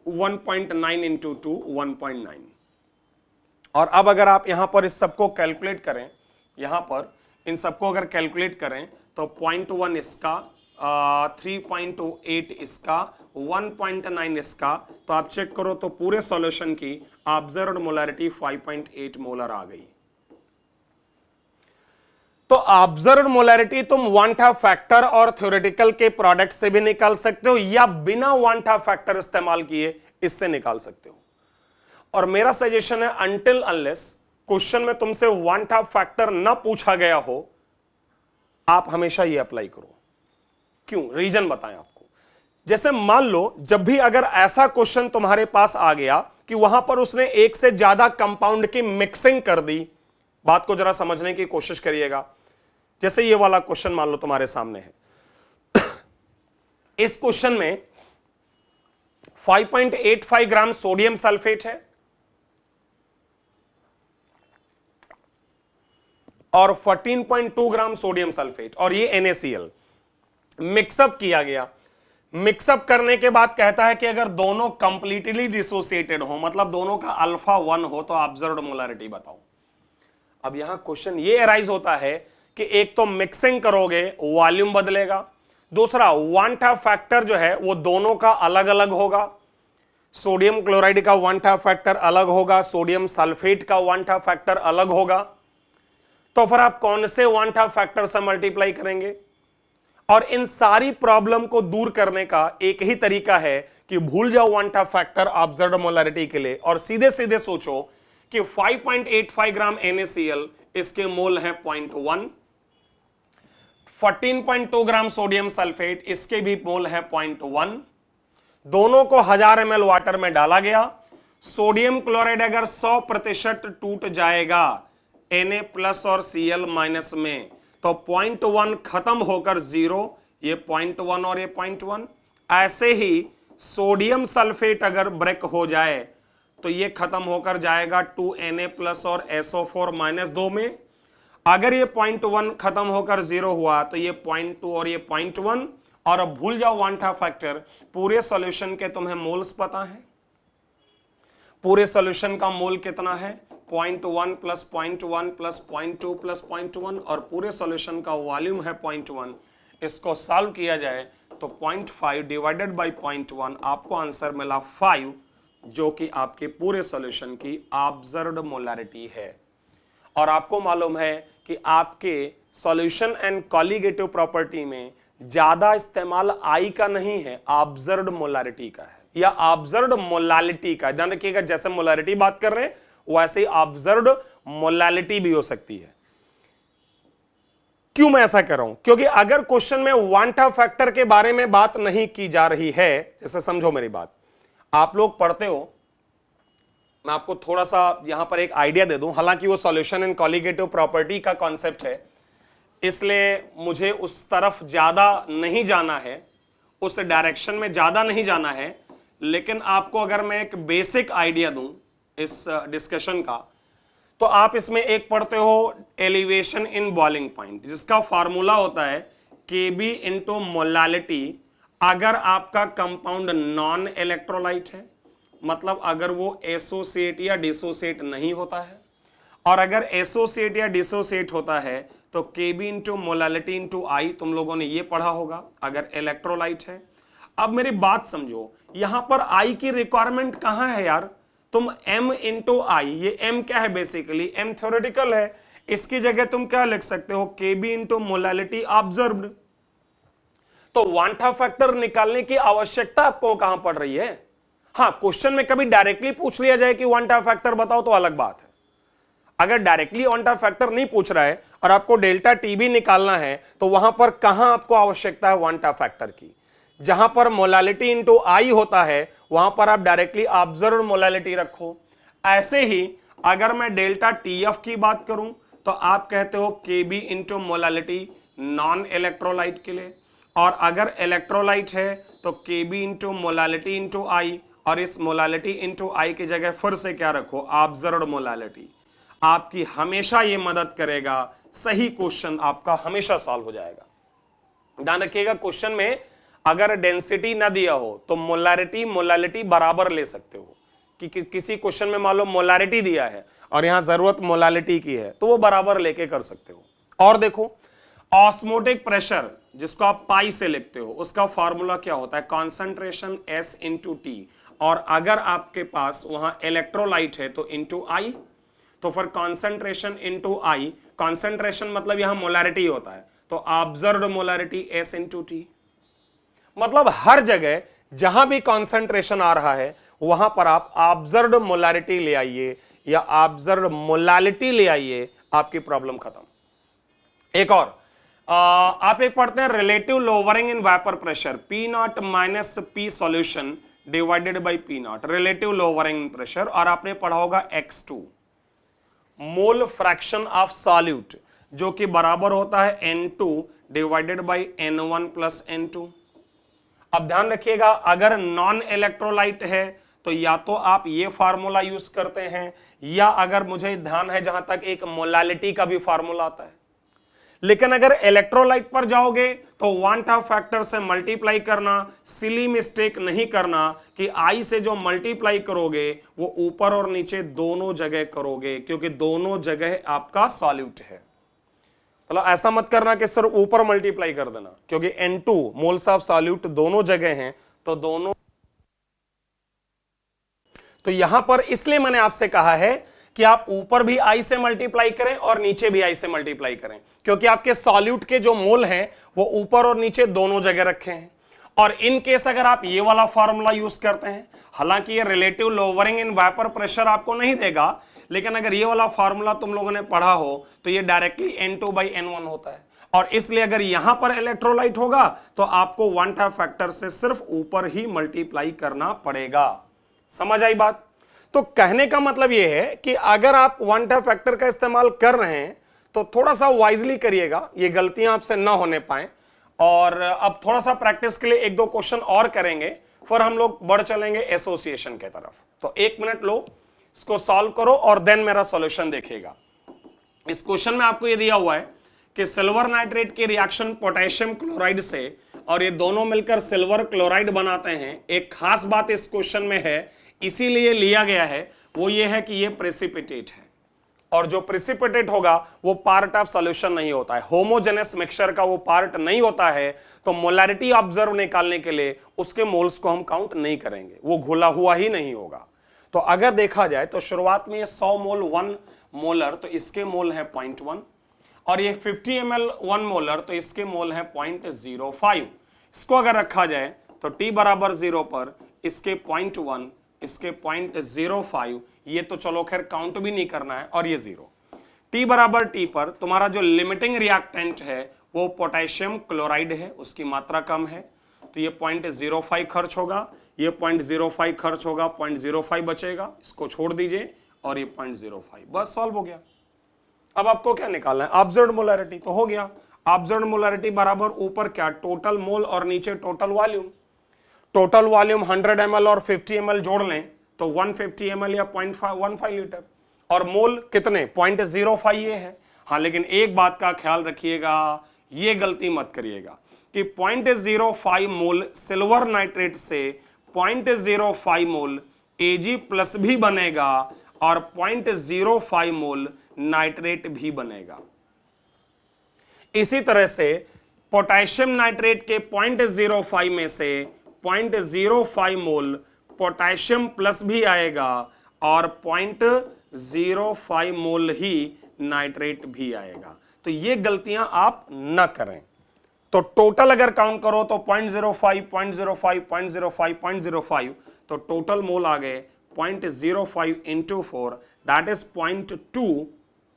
[SPEAKER 1] 1.9 इंटू 2 1.9। और अब अगर आप यहां पर इस सबको कैलकुलेट करें, यहां पर इन सबको अगर कैलकुलेट करें तो 0.1 इसका, 3.28 इसका, 1.9 इसका, तो आप चेक करो तो पूरे सॉल्यूशन की ऑब्जर्व्ड मोलैरिटी 5.8 मोलर आ गई। तो ऑब्जर्व्ड मोलैरिटी तुम वांटा फैक्टर और थ्योरेटिकल के प्रोडक्ट से भी निकाल सकते हो या बिना वांटा फैक्टर इस्तेमाल किए इससे निकाल सकते हो। और मेरा सजेशन है अनटिल अनलेस क्वेश्चन में तुमसे वांटा फैक्टर ना पूछा गया हो, आप हमेशा ये अप्लाई करो। क्यों? रीजन बताएं आपको। जैसे मान लो जब भी अगर ऐसा क्वेश्चन तुम्हारे पास आ गया कि वहां पर उसने एक से ज्यादा कंपाउंड की मिक्सिंग कर दी, बात को जरा समझने की कोशिश करिएगा। जैसे ये वाला क्वेश्चन मान लो तुम्हारे सामने है। इस क्वेश्चन में 5.85 ग्राम सोडियम सल्फेट है और 14.2 ग्राम सोडियम सल्फेट और ये NaCl मिक्सअप किया गया। मिक्सअप करने के बाद कहता है कि अगर दोनों कंप्लीटली डिसोसिएटेड हो, मतलब दोनों का अल्फा 1 हो, तो ऑब्जर्व्ड मोलैरिटी बताओ। अब यहां क्वेश्चन ये अराइज होता है कि एक तो मिक्सिंग करोगे वॉल्यूम बदलेगा, दूसरा वांटा फैक्टर जो है वो दोनों का अलग अलग होगा। सोडियम क्लोराइड का वांटा फैक्टर अलग होगा, सोडियम सल्फेट का वांटा फैक्टर अलग होगा। तो फिर आप कौन से वांटा फैक्टर से मल्टीप्लाई करेंगे? और इन सारी प्रॉब्लम को दूर करने का एक ही तरीका है कि भूल जाओ वांटा फैक्टर ऑब्जर्व्ड मोलैरिटी के लिए और सीधे सीधे सोचो कि 5.85 ग्राम NaCl इसके मोल है 0.1। 14.2 ग्राम सोडियम सल्फेट, इसके भी मोल है 0.1। दोनों को 1000 ml वाटर में डाला गया। सोडियम क्लोराइड अगर 100% टूट जाएगा Na+ और Cl- में, तो 0.1 खत्म होकर 0, ये 0.1 और ये 0.1। ऐसे ही सोडियम सल्फेट अगर ब्रेक हो जाए तो ये खत्म होकर जाएगा 2Na+ और SO4- 2 में। अगर ये 0.1 खत्म होकर 0 हुआ तो ये 0.2 और ये 0.1। और अब भूल जाओ वांटा फैक्टर, पूरे सॉल्यूशन के तुम्हें मोल्स पता है। पूरे सॉल्यूशन का मोल कितना है? 0.1 + 0.1 + 0.2 + 0.1 और पूरे सॉल्यूशन का वॉल्यूम है 0.1। इसको सॉल्व किया जाए तो 0.5 डिवाइडेड बाय 0.1, आपको आंसर मिला 5, जो कि आपके पूरे सॉल्यूशन की ऑब्जर्व्ड मोलैरिटी है। और आपको मालूम है कि आपके सॉल्यूशन एंड कॉलिगेटिव प्रॉपर्टी में ज्यादा इस्तेमाल आई का नहीं है, ऑब्जर्व्ड मोलैरिटी का है, या ऑब्जर्व्ड मोलालिटी का। ध्यान रखिएगा, जैसे मोलैरिटी बात कर रहे हैं वैसे ही ऑब्जर्व्ड मोलालिटी भी हो सकती है। क्यों मैं ऐसा कर रहा हूं? क्योंकि अगर क्वेश्चन में वांटा फैक्टर के बारे में बात नहीं की जा रही है, जैसे समझो मेरी बात, आप लोग पढ़ते हो, मैं आपको थोड़ा सा यहां पर एक आइडिया दे दूं, हालांकि वो सॉल्यूशन एंड कॉलिगेटिव प्रॉपर्टी का कॉन्सेप्ट है, इसलिए मुझे उस तरफ ज्यादा नहीं जाना है, उस डायरेक्शन में ज्यादा नहीं जाना है। लेकिन आपको अगर मैं एक बेसिक आइडिया दूं इस डिस्कशन का, तो आप इसमें एक पढ़ते हो एलिवेशन इन बॉइलिंग पॉइंट, जिसका फार्मूला होता है Kb इंटू मोलालिटी। अगर आपका कंपाउंड नॉन इलेक्ट्रोलाइट है, मतलब अगर वो एसोसिएट या डिसोसिएट नहीं होता है, और अगर एसोसिएट या डिसोसिएट होता है तो Kb इंटू मोलालिटी इंटू आई, तुम लोगों ने ये पढ़ा होगा अगर इलेक्ट्रोलाइट है। अब मेरी बात समझो, यहां पर आई की रिक्वायरमेंट कहां है यार? तुम m इंटू आई, ये m क्या है? बेसिकली m थ्योरेटिकल है, इसकी जगह तुम क्या लिख सकते हो? Kb into molality observed. तो वांटा फैक्टर निकालने की आवश्यकता आपको कहां पड़ रही है? हाँ, क्वेश्चन में कभी डायरेक्टली पूछ लिया जाए कि वांटा फैक्टर बताओ तो अलग बात है। अगर डायरेक्टली वांटा फैक्टर नहीं पूछ रहा है और आपको डेल्टा टी भी निकालना है, तो वहां पर कहां आपको आवश्यकता है वांटा फैक्टर की? जहां पर मोलालिटी इंटू आई होता है वहां पर आप डायरेक्टली ऑब्जर्व्ड मोलालिटी रखो। ऐसे ही अगर मैं डेल्टा टीएफ की बात करूं तो आप कहते हो Kb into molality non electrolyte के लिए, और अगर इलेक्ट्रोलाइट है तो Kb इंटू मोलालिटी इंटू आई, और इस मोलालिटी इंटू आई की जगह फिर से क्या रखो? Observed molality. आपकी हमेशा ये मदद करेगा, सही क्वेश्चन आपका हमेशा सॉल्व हो जाएगा। ध्यान रखिएगा, क्वेश्चन में अगर डेंसिटी ना दिया हो तो मोलारिटी बराबर ले सकते हो कि किसी क्वेश्चन में मान लो मोलारिटी दिया है और यहां जरूरत मोलालिटी की है, तो वो बराबर लेके कर सकते हो। और देखो, ऑस्मोटिक प्रेशर जिसको आप पाई से लिखते हो, उसका फॉर्मूला क्या होता है? कॉन्सेंट्रेशन S इंटू टी, और अगर आपके पास वहां इलेक्ट्रोलाइट है तो इंटू आई, तो फिर कॉन्सेंट्रेशन इंटू आई, कॉन्सेंट्रेशन मतलब यहां मोलारिटी होता है, तो observed molarity S into T. मतलब हर जगह जहां भी कॉन्सेंट्रेशन आ रहा है वहां पर आप ऑब्जर्व्ड मोलारिटी ले आइए या ऑब्जर्व्ड मोलालिटी ले आइए, आपकी प्रॉब्लम खत्म। एक और आप एक पढ़ते हैं relative lowering in vapour pressure, P0 minus P solution divided by P0, relative lowering in pressure. और आपने पढ़ा होगा X2 mole fraction of solute, जो कि बराबर होता है N2 divided by N1 plus N2। अब ध्यान रखिएगा, अगर नॉन इलेक्ट्रोलाइट है तो या तो आप ये फार्मूला यूज करते हैं, या अगर मुझे ध्यान है जहां तक एक मोलालिटी का भी फार्मूला आता है। लेकिन अगर इलेक्ट्रोलाइट पर जाओगे तो वांटा फैक्टर से मल्टीप्लाई करना, सिली मिस्टेक नहीं करना कि आई से जो मल्टीप्लाई करोगे वो ऊपर और नीचे दोनों जगह करोगे, क्योंकि दोनों जगह आपका सॉल्यूट है। मतलब ऐसा मत करना कि सिर्फ ऊपर मल्टीप्लाई कर देना, क्योंकि N2 मोल्स ऑफ सॉल्यूट दोनों जगह हैं, तो दोनों, तो यहां पर इसलिए मैंने आपसे कहा है कि आप ऊपर भी आई से मल्टीप्लाई करें और नीचे भी आई से मल्टीप्लाई करें, क्योंकि आपके सॉल्यूट के जो मोल हैं वो ऊपर और नीचे दोनों जगह रखे हैं। और इन केस अगर आप ये वाला फॉर्मूला यूज करते हैं, हालांकि ये relative lowering in vapour pressure आपको नहीं देगा, लेकिन अगर ये वाला फॉर्मूला तुम लोगों ने पढ़ा हो तो ये डायरेक्टली N2/N1 होता है, और इसलिए अगर यहां पर इलेक्ट्रोलाइट होगा तो आपको वन टाइप फैक्टर से सिर्फ ऊपर ही मल्टीप्लाई करना पड़ेगा। समझ आई बात? तो कहने का मतलब यह है कि अगर आप वन टाइप फैक्टर का इस्तेमाल कर रहे हैं तो थोड़ा सा वाइजली करिएगा, ये गलतियां आपसे ना होने पाए। और अब थोड़ा सा प्रैक्टिस के लिए एक दो क्वेश्चन और करेंगे, फिर हम लोग बढ़ चलेंगे एसोसिएशन के तरफ। तो 1 मिनट लो, इसको सॉल्व करो और देन मेरा सॉल्यूशन देखिएगा। इस क्वेश्चन में आपको ये दिया हुआ है कि सिल्वर नाइट्रेट की रिएक्शन पोटेशियम क्लोराइड से, और ये दोनों मिलकर सिल्वर क्लोराइड बनाते हैं। एक खास बात इस क्वेश्चन में है, इसीलिए लिया गया है, वो ये है कि ये प्रेसिपिटेट है, और जो प्रेसिपिटेट होगा वो पार्ट ऑफ सॉल्यूशन नहीं होता है, होमोजेनस मिक्सचर का वो पार्ट नहीं होता है। तो मोलैरिटी ऑब्जर्व निकालने के लिए उसके मोल्स को हम काउंट नहीं करेंगे, वो घुला हुआ ही नहीं होगा। तो अगर देखा जाए तो शुरुआत में ये 100 मोल 1 मोलर, तो इसके मोल है 0.1, और ये 50 ml 1 मोलर, तो इसके मोल है 0.05। इसको अगर रखा जाए तो t बराबर 0 पर इसके 0.1, इसके 0.05, ये तो चलो खैर काउंट भी नहीं करना है, और ये 0। t बराबर t पर तुम्हारा जो लिमिटिंग रिएक्टेंट है वो पोटेशियम क्लोराइड है, उसकी मात्रा कम है, तो ये 0.05 खर्च होगा, ये 0.05 खर्च होगा, 0.05 बचेगा, इसको छोड़ दीजिए, और ये 0.05, बस सॉल्व हो गया। अब आपको क्या निकालना है? Observed molarity. तो हो गया, ऑब्जर्व्ड मोलैरिटी बराबर ऊपर क्या, टोटल मोल, और नीचे total volume. Total volume 100 ml और 50 ml जोड़ लें तो 150 ml या 0.15 लीटर, और मोल कितने, 0.05 ये है। हाँ, लेकिन एक बात का ख्याल रखिएगा, ये गलती मत करिएगा कि 0.05 मोल सिल्वर नाइट्रेट से 0.05 मोल Ag प्लस भी बनेगा, और 0.05 मोल नाइट्रेट भी बनेगा। इसी तरह से पोटेशियम नाइट्रेट के 0.05 में से 0.05 मोल पोटेशियम प्लस भी आएगा, और 0.05 मोल ही नाइट्रेट भी आएगा। तो ये गलतियां आप न करें। तो टोटल अगर काउंट करो तो 0.05, 0.05, 0.05, 0.05, तो टोटल मोल आ गए 0.05 into 4, दैट इज 0.2।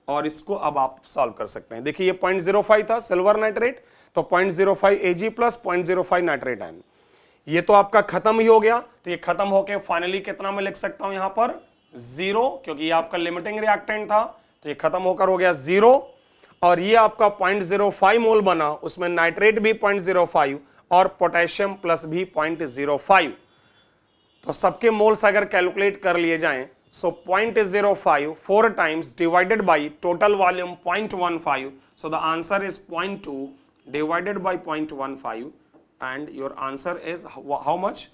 [SPEAKER 1] और इसको अब आप सॉल्व कर सकते हैं। देखिए ये 0.05 था सिल्वर नाइट्रेट, तो 0.05 Ag प्लस 0.05 नाइट्रेट आयन, ये तो आपका खत्म ही हो गया। तो ये खत्म होके फाइनली कितना मैं लिख सकता हूं यहां पर 0, क्योंकि ये आपका लिमिटिंग रिएक्टेंट था, तो ये खत्म होकर हो गया 0। और ये आपका 0.05 मोल बना, उसमें नाइट्रेट भी 0.05 और पोटेशियम प्लस भी 0.05। तो सबके मोल्स अगर कैलकुलेट कर लिए जाएं, सो 0.05 4 times divided by total volume 0.15, so the answer is 0.2 divided by 0.15, and your answer is how much?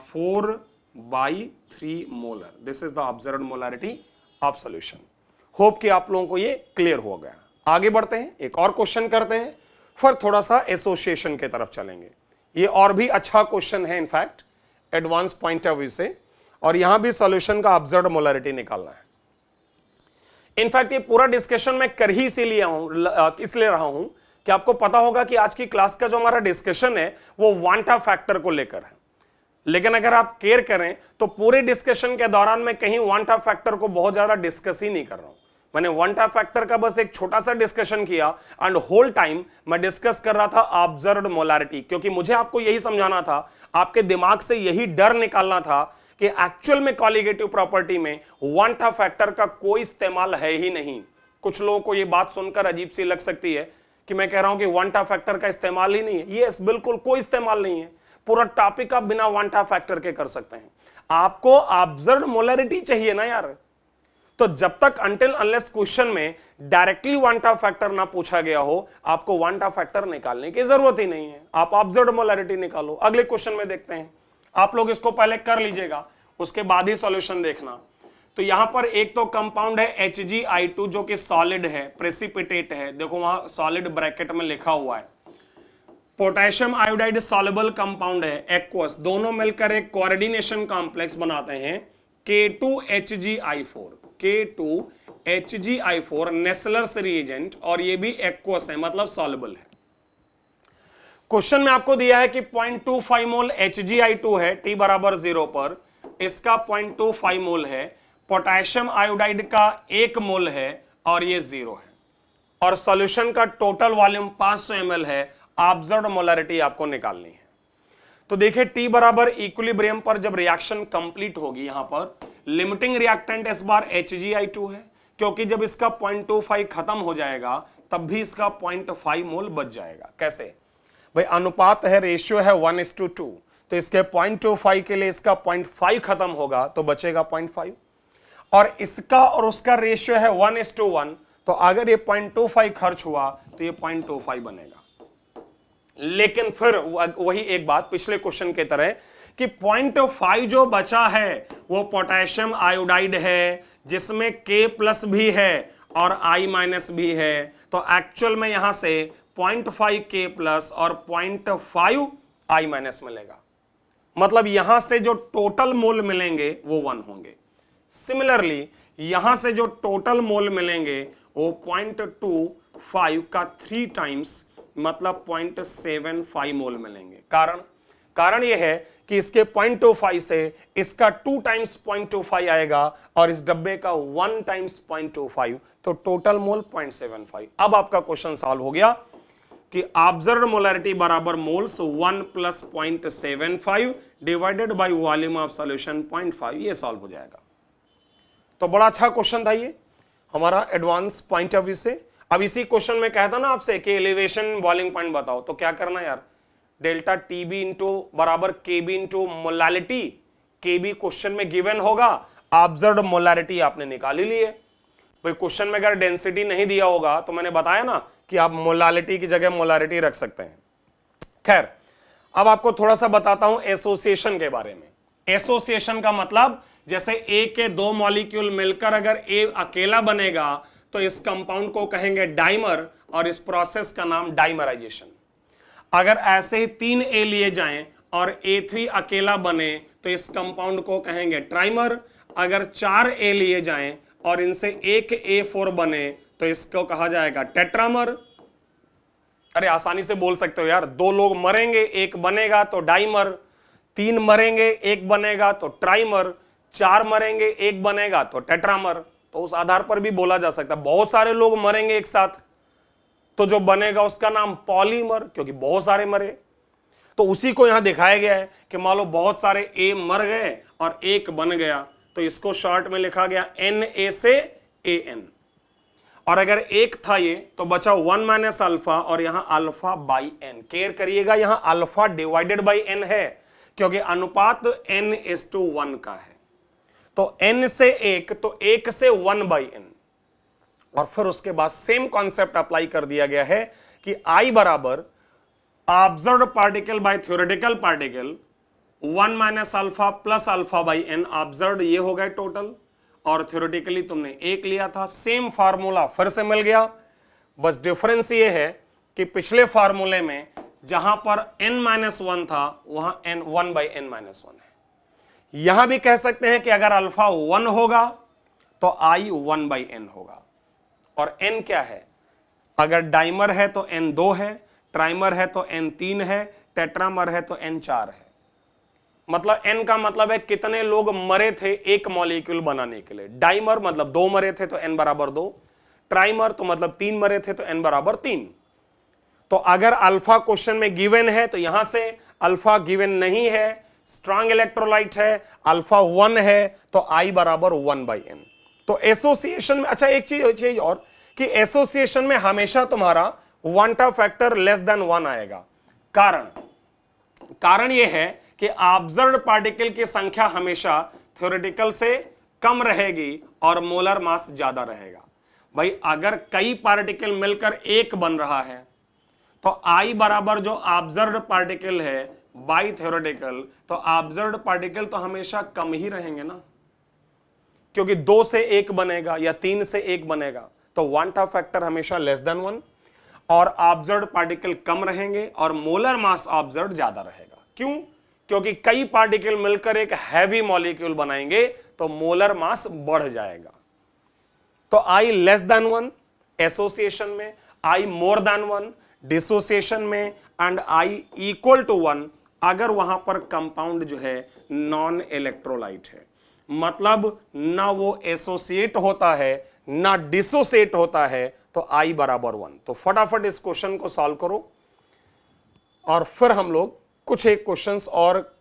[SPEAKER 1] 4/3 molar. This is the observed molarity of solution. Hope कि आप लोगों को ये क्लियर हो गया। आगे बढ़ते हैं, एक और क्वेश्चन करते हैं, फिर थोड़ा सा एसोसिएशन के तरफ चलेंगे। ये और भी अच्छा क्वेश्चन है in fact advance point of view से, और यहां भी सॉल्यूशन का ऑब्जर्व्ड मोलैरिटी निकालना है। इनफैक्ट ये पूरा डिस्कशन मैं कर ही इसलिए रहा हूं कि आपको पता होगा कि आज की क्लास का जो हमारा डिस्कशन है वो वांटा फैक्टर को लेकर है, लेकिन अगर आप केयर करें तो पूरे डिस्कशन के दौरान मैं कहीं वांटा फैक्टर को बहुत ज्यादा डिस्कस ही नहीं कर रहा हूं। मैंने वांटा फैक्टर का बस एक छोटा सा डिस्कशन किया, एंड होल टाइम मैं डिस्कस कर रहा था ऑब्जर्व्ड मोलैरिटी, क्योंकि मुझे आपको यही समझाना था, आपके दिमाग से यही डर निकालना था कि एक्चुअल में कॉलिगेटिव प्रॉपर्टी में वांटा फैक्टर का कोई इस्तेमाल है ही नहीं। कुछ लोगों को यह बात सुनकर अजीब सी लग सकती है कि मैं कह रहा हूं कि वांटा फैक्टर का इस्तेमाल ही नहीं है। यस, बिल्कुल कोई इस्तेमाल नहीं है। पूरा टॉपिक आप बिना वांटा फैक्टर के कर सकते हैं। आपको ऑब्जर्व्ड मोलैरिटी चाहिए ना यार। तो जब तक अनटिल अनलेस क्वेश्चन में डायरेक्टली वांटा फैक्टर ना पूछा गया हो, आपको वांटा फैक्टर निकालने की जरूरत ही नहीं है। आप ऑब्जर्व्ड मोलैरिटी निकालो। अगले क्वेश्चन में देखते हैं, आप लोग इसको पहले कर लीजिएगा, उसके बाद ही सॉल्यूशन देखना। तो यहां पर एक तो कंपाउंड है HgI2 जो कि सॉलिड है, प्रेसिपिटेट है, देखो वहां सॉलिड ब्रैकेट में लिखा हुआ है। पोटेशियम आयोडाइड सॉल्युबल कंपाउंड है, एक्वस, दोनों मिलकर एक कोऑर्डिनेशन कॉम्प्लेक्स बनाते हैं K2HgI4, K2HgI4 नेस्लर्स रिएजेंट, और ये भी एक्वस है मतलब सॉल्युबल है। क्वेश्चन में आपको दिया है कि 0.25 मोल HgI2 है t बराबर 0 पर, इसका 0.25 मोल है। पोटेशियम आयोडाइड का 1 मोल है और ये 0 है, और सॉल्यूशन का टोटल वॉल्यूम 500 ml है। ऑब्जर्व्ड मोलरिटी आपको निकालनी है। तो देखिए t बराबर इक्विलिब्रियम पर जब रिएक्शन कंप्लीट होगी, यहां पर लिमिटिंग रिएक्टेंट इस बार HgI2 है, क्योंकि जब इसका 0.25 खत्म हो जाएगा तब भी इसका 0.5 मोल बच जाएगा। कैसे भाई, अनुपात है, रेशियो है 1:2, तो इसके 0.25 के लिए इसका 0.5 खत्म होगा तो बचेगा 0.5, और इसका और उसका रेशियो है 1:1, तो अगर ये 0.25 खर्च हुआ तो ये 0.25 बनेगा। लेकिन फिर वही एक बात पिछले क्वेश्चन की तरह कि 0.5 जो बचा है वो पोटेशियम आयोडाइड है, जिसमें K+ भी है और I- भी है, तो एक्चुअल में यहां से 0.5 K+ और 0.5 I- मिलेगा। मतलब यहां से जो टोटल मोल मिलेंगे वो 1 होंगे। सिमिलरली यहां से जो टोटल मोल मिलेंगे वो 0.25 का 3 टाइम्स, मतलब 0.75 मोल मिलेंगे। कारण यह है कि इसके 0.25 से इसका 2 टाइम्स 0.25 आएगा और इस डब्बे का 1 टाइम्स 0.25, तो टोटल मोल 0.75। अब आपका क्वेश्चन सॉल्व हो गया कि ऑब्जर्व्ड मोलरिटी बराबर moles 1 + 0.75 divided by volume of solution 0.5, ये सॉल्व हो जाएगा। तो बड़ा अच्छा क्वेश्चन था ये हमारा एडवांस पॉइंट ऑफ व्यू से। अब इसी क्वेश्चन में कहता ना आपसे कि एलिवेशन बॉइलिंग पॉइंट बताओ, तो क्या करना यार, डेल्टा टीबी इंटू बराबर केबी इंटू मोलालिटी। केबी क्वेश्चन में गिवन होगा, ऑब्जर्व्ड मोलारिटी आपने निकाल ही ली है। भाई क्वेश्चन में अगर डेंसिटी नहीं दिया होगा तो मैंने बताया ना कि आप मोलालिटी की जगह मोलारिटी रख सकते हैं। खैर, अब आपको थोड़ा सा बताता हूं एसोसिएशन के बारे में। एसोसिएशन का मतलब जैसे ए के 2 मॉलिक्यूल मिलकर अगर ए अकेला बनेगा तो इस कंपाउंड को कहेंगे डाइमर, और इस प्रोसेस का नाम डाइमराइजेशन। अगर ऐसे ही 3 ए लिए जाएं और A3 अकेला बने तो इस कंपाउंड को कहेंगे ट्राइमर। अगर 4 ए लिए जाएं और इनसे एक A4 बने तो इसको कहा जाएगा टेट्रामर। अरे आसानी से बोल सकते हो यार, 2 लोग मरेंगे, एक बनेगा तो डाइमर, 3 मरेंगे, एक बनेगा तो ट्राइमर, 4 मरेंगे, एक बनेगा तो टेट्रामर। तो उस आधार पर भी बोला जा सकता है बहुत सारे लोग मरेंगे एक साथ तो जो बनेगा उसका नाम पॉलीमर, क्योंकि बहुत सारे मरे। तो उसी को यहां दिखाया गया है कि मान लो बहुत सारे ए मर गए और एक बन गया, तो इसको शॉर्ट में लिखा गया Na से An, और अगर एक था ये तो बचा 1 - अल्फा, और यहां अल्फा बाई n। केयर करिएगा, यहां अल्फा डिवाइडेड बाई n है, क्योंकि अनुपात n:1 का है। तो n से 1 तो 1 से 1/n, और फिर उसके बाद सेम कॉन्सेप्ट अप्लाई कर दिया गया है कि I बराबर observed particle by theoretical particle 1 - alpha plus alpha by n। Observed ये हो गए टोटल, और थ्योरेटिकली तुमने 1 लिया था। सेम फार्मूला फिर से मिल गया, बस डिफरेंस ये है कि पिछले फार्मूले में जहां पर n-1 था वहां n 1/n-1 है। यहां भी कह सकते हैं कि अगर अल्फा 1 होगा तो I 1/n होगा। और n क्या है, अगर डाइमर है तो n 2 है, ट्राइमर है तो n 3 है, टेट्रामर है तो n 4 है। मतलब n का मतलब है कितने लोग मरे थे एक मॉलिक्यूल बनाने के लिए। डाइमर मतलब 2 मरे थे तो n बराबर 2, ट्राइमर तो मतलब 3 मरे थे तो n बराबर 3। तो अगर अल्फा क्वेश्चन में गिवन है तो यहां से अल्फा गिवन नहीं है, स्ट्रांग इलेक्ट्रोलाइट है, अल्फा 1 है, तो I बराबर 1/n। तो एसोसिएशन में अच्छा एक चीज और कि एसोसिएशन में हमेशा तुम्हारा क्वांटा फैक्टर लेस देन 1 आएगा। कारण यह है कि ऑब्जर्व्ड पार्टिकल की संख्या हमेशा थ्योरेटिकल से कम रहेगी और मोलर मास ज्यादा रहेगा। भाई अगर कई पार्टिकल मिलकर एक बन रहा है तो I बराबर जो ऑब्जर्व्ड पार्टिकल है बाई थ्योरेटिकल, तो ऑब्जर्व्ड पार्टिकल तो हमेशा कम ही रहेंगे ना, क्योंकि 2 से 1 बनेगा या 3 से 1 बनेगा, तो क्वांटा फैक्टर हमेशा लेस देन 1, और ऑब्जर्व्ड पार्टिकल कम रहेंगे और मोलर मास ऑब्जर्व्ड ज्यादा रहेगा। क्यों? क्योंकि कई पार्टिकल मिलकर एक हैवी मॉलिक्यूल बनाएंगे तो मोलर मास बढ़ जाएगा। तो I लेस देन 1 एसोसिएशन में, I मोर देन 1 डिसोसिएशन में एंड I इक्वल टू 1 अगर वहां पर कंपाउंड जो है नॉन इलेक्ट्रोलाइट है, मतलब ना वो एसोसिएट होता है ना डिसोसिएट होता है, तो I बराबर 1। तो फटाफट इस क्वेश्चन को सॉल्व करो और फिर हम लोग कुछ एक क्वेश्चंस और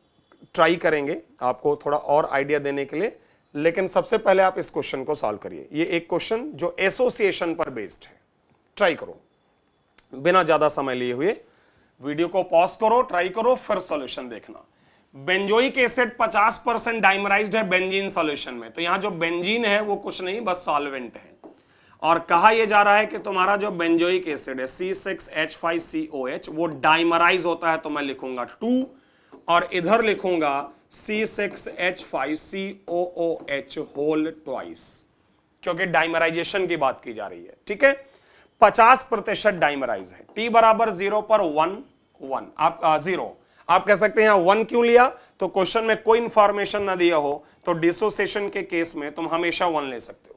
[SPEAKER 1] ट्राई करेंगे आपको थोड़ा और आइडिया देने के लिए। लेकिन सबसे पहले आप इस क्वेश्चन को सॉल्व करिए। ये एक क्वेश्चन जो एसोसिएशन पर बेस्ड है, ट्राई करो बिना ज्यादा समय लिए हुए। वीडियो को पॉज करो, ट्राई करो, फिर सॉल्यूशन देखना। बेंजोइक एसिड 50% डाइमराइज्ड है बेंजीन सॉल्यूशन में, तो यहां जो बेंजीन है वो कुछ नहीं बस सॉल्वेंट है। और कहा यह जा रहा है कि तुम्हारा जो बेंजोइक एसिड है C6H5COH वो डाइमराइज होता है, तो मैं लिखूंगा 2 और इधर लिखूंगा C6H5COOH होल ट्वाइस, क्योंकि डाइमराइजेशन की बात की जा रही है। ठीक है, 50% डाइमराइज है। T बराबर 0 पर 1 आप 0 आप कह सकते हैं 1 क्यों लिया, तो क्वेश्चन में कोई इंफॉर्मेशन ना दिया हो तो डिसोसिएशन के केस में तुम हमेशा 1 ले सकते हो।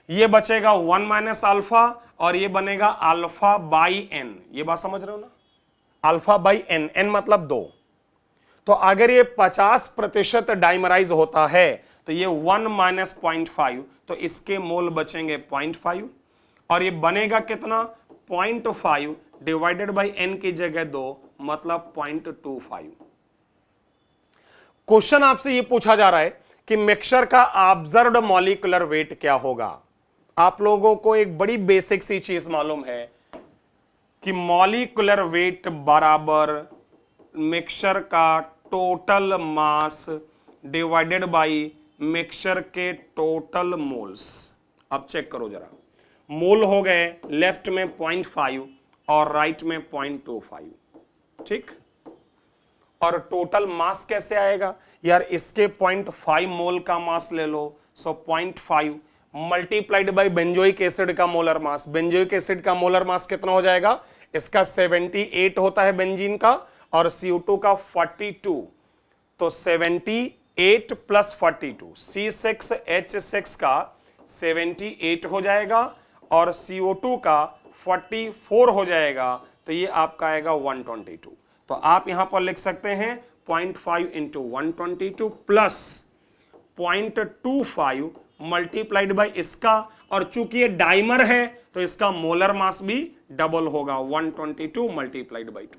[SPEAKER 1] ये बचेगा 1 माइनस अल्फा और ये बनेगा अल्फा बाई n। ये बात समझ रहे हो ना, अल्फा बाई n, n मतलब 2। तो अगर ये 50% डाइमराइज होता है तो ये 1 माइनस 0.5, तो इसके मोल बचेंगे 0.5 और ये बनेगा कितना 0.5 डिवाइडेड बाई n की जगह 2 मतलब 0.25। क्वेश्चन आपसे ये पूछा जा रहा है कि मिक्सचर का ऑब्जर्व्ड मॉलिक्यूलर वेट क्या होगा। आप लोगों को एक बड़ी बेसिक सी चीज मालूम है कि मॉलिक्यूलर वेट बराबर मिक्सचर का total mass divided by mixture के टोटल मोल्स। अब चेक करो जरा, मोल हो गए लेफ्ट में 0.5 और राइट में 0.25। ठीक, और टोटल मास कैसे आएगा यार, इसके 0.5 मोल का मास ले लो, सो 0.5 मल्टीप्लाइड बाई बेंजोइक एसिड का मोलर मास। बेंजोइक एसिड का मोलर मास कितना हो जाएगा, इसका 78 होता है बेंजीन का और CO2 का 42, तो 78 प्लस 42 C6H6 का 78 हो जाएगा और CO2 का 44 हो जाएगा, तो ये आपका आएगा 122। तो आप यहां पर लिख सकते हैं 0.5 इंटू 122 प्लस 0.25 मल्टीप्लाइड बाई इसका, और चूंकि ये डाइमर है तो इसका मोलर मास भी डबल होगा 122 multiplied by 2,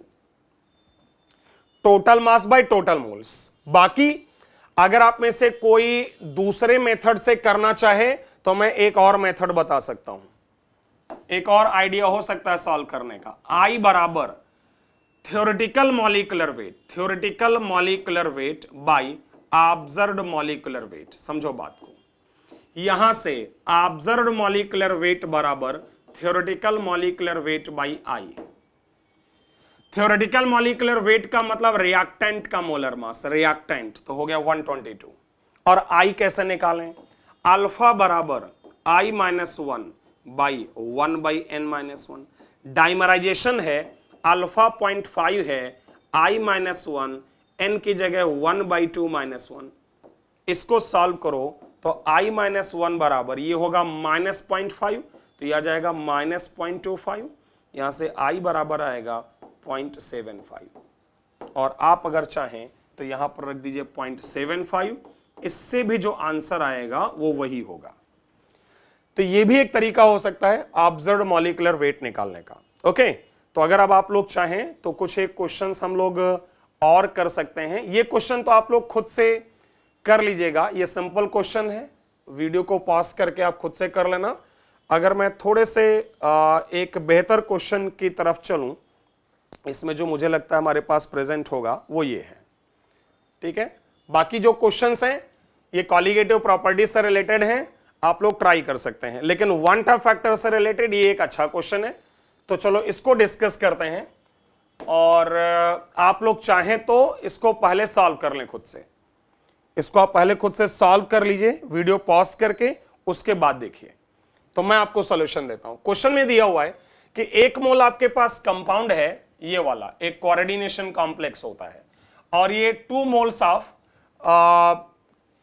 [SPEAKER 1] total mass by total moles. बाकी अगर आप में से कोई दूसरे मेथड से करना चाहे तो मैं एक और मेथड बता सकता हूं, एक और आइडिया हो सकता है सॉल्व करने का। I बराबर theoretical molecular weight by observed molecular weight. समझो बात को, यहां से ऑब्जर्व्ड मॉलिक्यूलर वेट बराबर theoretical molecular weight by I। Theoretical molecular weight का मतलब रिएक्टेंट का मोलर मास, रिएक्टेंट तो हो गया 122। और I कैसे निकालें, अल्फा बराबर I minus 1 by 1 by n minus 1। Dimerisation है, अल्फा 0.5 है, I माइनस 1 n की जगह 1 बाई 2 माइनस 1। इसको सॉल्व करो तो I माइनस 1 बराबर ये होगा माइनस 0.5, तो यह आ जाएगा माइनस 0.25। यहां से I बराबर आएगा 0.75 और आप अगर चाहें तो यहां पर रख दीजिए 0.75। इससे भी जो आंसर आएगा वो वही होगा। तो ये भी एक तरीका हो सकता है ऑब्जर्व्ड मॉलिक्यूलर वेट निकालने का। ओके, तो अगर अब आप लोग चाहें तो कुछ एक क्वेश्चंस हम लोग और कर सकते हैं। ये क्वेश्चन तो आप लोग खुद से कर लीजिएगा, ये सिंपल क्वेश्चन है, वीडियो को पॉज करके आप खुद से कर लेना। अगर मैं थोड़े से एक बेहतर क्वेश्चन की तरफ चलूं, इसमें जो मुझे लगता है हमारे पास प्रेजेंट होगा वो ये है। ठीक है, बाकी जो क्वेश्चंस हैं ये कॉलिगेटिव प्रॉपर्टीज से रिलेटेड हैं, आप लोग ट्राई कर सकते हैं। लेकिन वन टफ फैक्टर से रिलेटेड ये एक अच्छा क्वेश्चन है, तो चलो इसको डिस्कस करते हैं। और आप लोग चाहें तो इसको पहले सॉल्व कर लें खुद से, इसको आप पहले खुद से सॉल्व कर लीजिए वीडियो पॉज करके, उसके बाद देखिए। तो मैं आपको सॉल्यूशन देता हूं। क्वेश्चन में दिया हुआ है कि 1 मोल आपके पास कंपाउंड है, ये वाला एक कोऑर्डिनेशन कॉम्प्लेक्स होता है, और ये 2 मोल्स ऑफ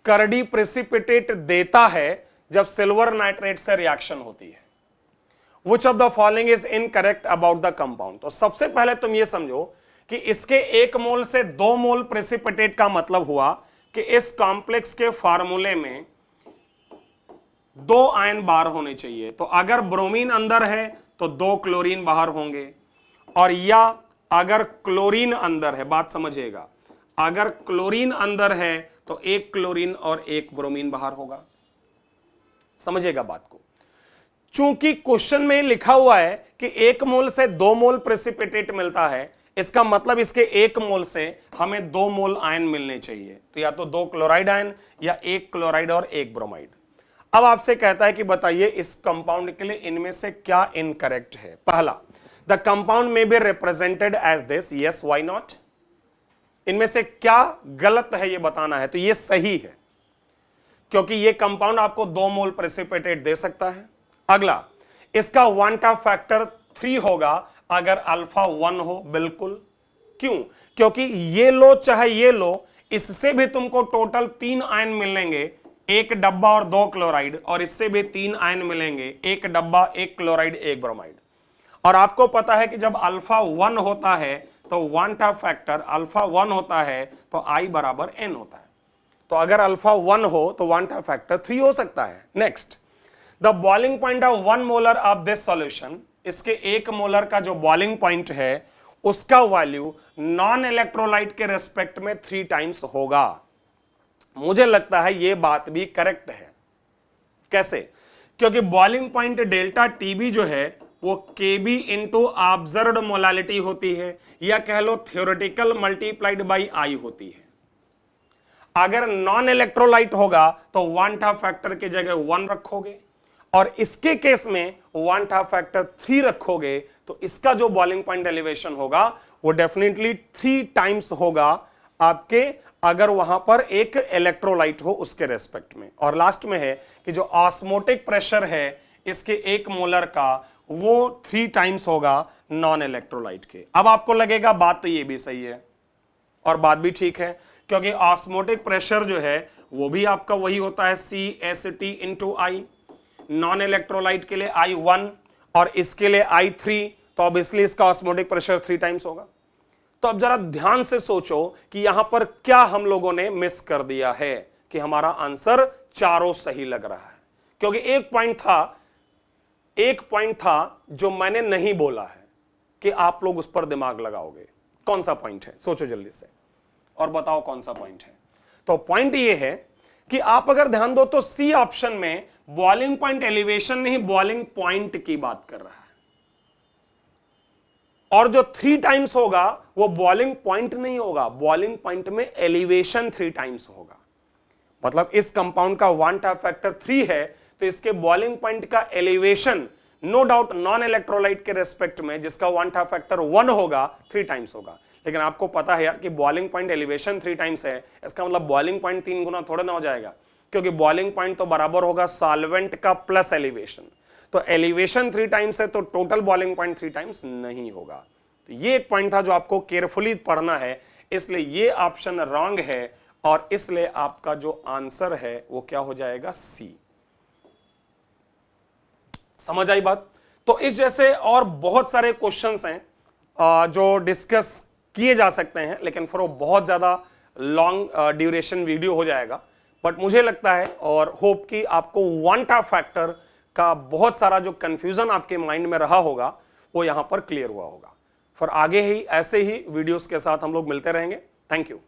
[SPEAKER 1] कर्डी प्रेसिपिटेट देता है जब सिल्वर नाइट्रेट से रिएक्शन होती है। Which of the following is incorrect about the compound? तो सबसे पहले तुम ये समझो कि इसके 1 मोल से 2 मोल प्रेसिपिटेट का मतलब हुआ कि इस कॉम्प्लेक्स के फार्मूले में 2 आयन बाहर होने चाहिए। तो अगर ब्रोमीन अंदर है तो 2 क्लोरीन बाहर होंगे, और या अगर क्लोरीन अंदर है, बात समझिएगा, अगर क्लोरीन अंदर है तो 1 क्लोरीन और 1 ब्रोमीन बाहर होगा। समझिएगा बात को। चूंकि क्वेश्चन में लिखा हुआ है कि 1 मोल से 2 मोल प्रेसिपिटेट मिलता है, इसका मतलब इसके 1 मोल से हमें 2 मोल आयन मिलने चाहिए। तो या तो 2 क्लोराइड आयन या 1 क्लोराइड और 1 ब्रोमाइड। अब आपसे कहता है कि बताइए इस कंपाउंड के लिए इनमें से क्या इनकरेक्ट है। पहला, द कंपाउंड में be represented as this, yes why not. इनमें से क्या गलत है ये बताना है। तो ये सही है, क्योंकि ये कंपाउंड आपको 2 मोल प्रेसिपिटेट दे सकता है। अगला, इसका क्वांटा फैक्टर 3 होगा अगर अल्फा 1 हो। बिल्कुल, क्यों? क्योंकि ये लो चाहे ये लो, इससे भी तुमको टोटल 3 आयन मिलेंगे, 1 डब्बा और 2 क्लोराइड, और इससे भी 3 आयन मिलेंगे, 1 डब्बा, 1 क्लोराइड, 1 ब्रोमाइड। और आपको पता है कि जब अल्फा 1 होता है तो क्वांटा फैक्टर अल्फा 1 होता है तो I बराबर N होता है। तो अगर अल्फा 1 हो तो क्वांटा फैक्टर 3 हो सकता है। Next, the boiling point of 1 molar of this solution, इसके 1 मोलर का जो बॉइलिंग पॉइंट है उसका वैल्यू नॉन इलेक्ट्रोलाइट के रेस्पेक्ट में 3 टाइम्स होगा। मुझे लगता है यह बात भी करेक्ट है। कैसे? क्योंकि बॉइलिंग पॉइंट डेल्टा टीबी जो है वो केबी इंटू ऑब्जर्व्ड मोलालिटी होती है, या कह लो थ्योरेटिकल मल्टीप्लाइड बाई आई होती है। अगर नॉन इलेक्ट्रोलाइट होगा तो क्वांटा फैक्टर की जगह 1 रखोगे, और इसके केस में क्वांटा फैक्टर 3 रखोगे, तो इसका जो बॉइलिंग पॉइंट एलिवेशन होगा वो डेफिनेटली 3 टाइम्स होगा आपके, अगर वहां पर एक इलेक्ट्रोलाइट हो उसके रेस्पेक्ट में। और लास्ट में है कि जो ऑस्मोटिक प्रेशर है इसके 1 मोलर का वो 3 टाइम्स होगा नॉन इलेक्ट्रोलाइट के। अब आपको लगेगा बात तो ये भी सही है और बात भी ठीक है, क्योंकि ऑस्मोटिक प्रेशर जो है वो भी आपका वही होता है CST into I। Non electrolyte के लिए I1 और इसके लिए I3, तो ऑब्वियसली इसका ऑस्मोटिक प्रेशर 3 टाइम्स होगा। तो अब जरा ध्यान से सोचो कि यहां पर क्या हम लोगों ने मिस कर दिया है कि हमारा आंसर चारों सही लग रहा है। क्योंकि एक पॉइंट था जो मैंने नहीं बोला है कि आप लोग उस पर दिमाग लगाओगे। कौन सा पॉइंट है? सोचो जल्दी से और बताओ कौन सा पॉइंट है। तो पॉइंट ये है कि आप अगर ध्यान दो तो सी ऑप्शन में बॉइलिंग पॉइंट एलिवेशन नहीं, बॉइलिंग पॉइंट की बात कर रहा है, और जो 3 टाइम्स होगा वो बॉइलिंग पॉइंट नहीं होगा, बॉइलिंग पॉइंट में एलिवेशन 3 टाइम्स होगा। मतलब इस कंपाउंड का क्वांटा फैक्टर 3 है, तो इसके बॉइलिंग पॉइंट का elevation no doubt non electrolyte के रेस्पेक्ट में, जिसका क्वांटा फैक्टर 1 होगा, 3 टाइम्स होगा। लेकिन आपको पता है यार कि बॉइलिंग पॉइंट एलिवेशन 3 टाइम्स है, इसका मतलब बॉइलिंग पॉइंट 3 गुना थोड़ा ना हो जाएगा, क्योंकि बॉइलिंग पॉइंट तो बराबर होगा सॉल्वेंट का प्लस एलिवेशन। तो एलिवेशन 3 टाइम्स है तो टोटल बॉइलिंग पॉइंट 3 टाइम्स नहीं होगा। तो ये एक पॉइंट था जो आपको केयरफुली पढ़ना है, इसलिए ये ऑप्शन रॉन्ग है, और इसलिए आपका जो आंसर है वो क्या हो जाएगा? सी। समझ आई बात? तो इस जैसे और बहुत सारे क्वेश्चंस हैं जो डिस्कस किए जा सकते हैं, लेकिन फिर वो बहुत ज्यादा लॉन्ग ड्यूरेशन वीडियो हो जाएगा। बट मुझे लगता है और होप कि आपको क्वांटा फैक्टर का बहुत सारा जो कंफ्यूजन आपके माइंड में रहा होगा वो यहां पर क्लियर हुआ होगा। फिर आगे ही ऐसे ही वीडियोस के साथ हम लोग मिलते रहेंगे। Thank you.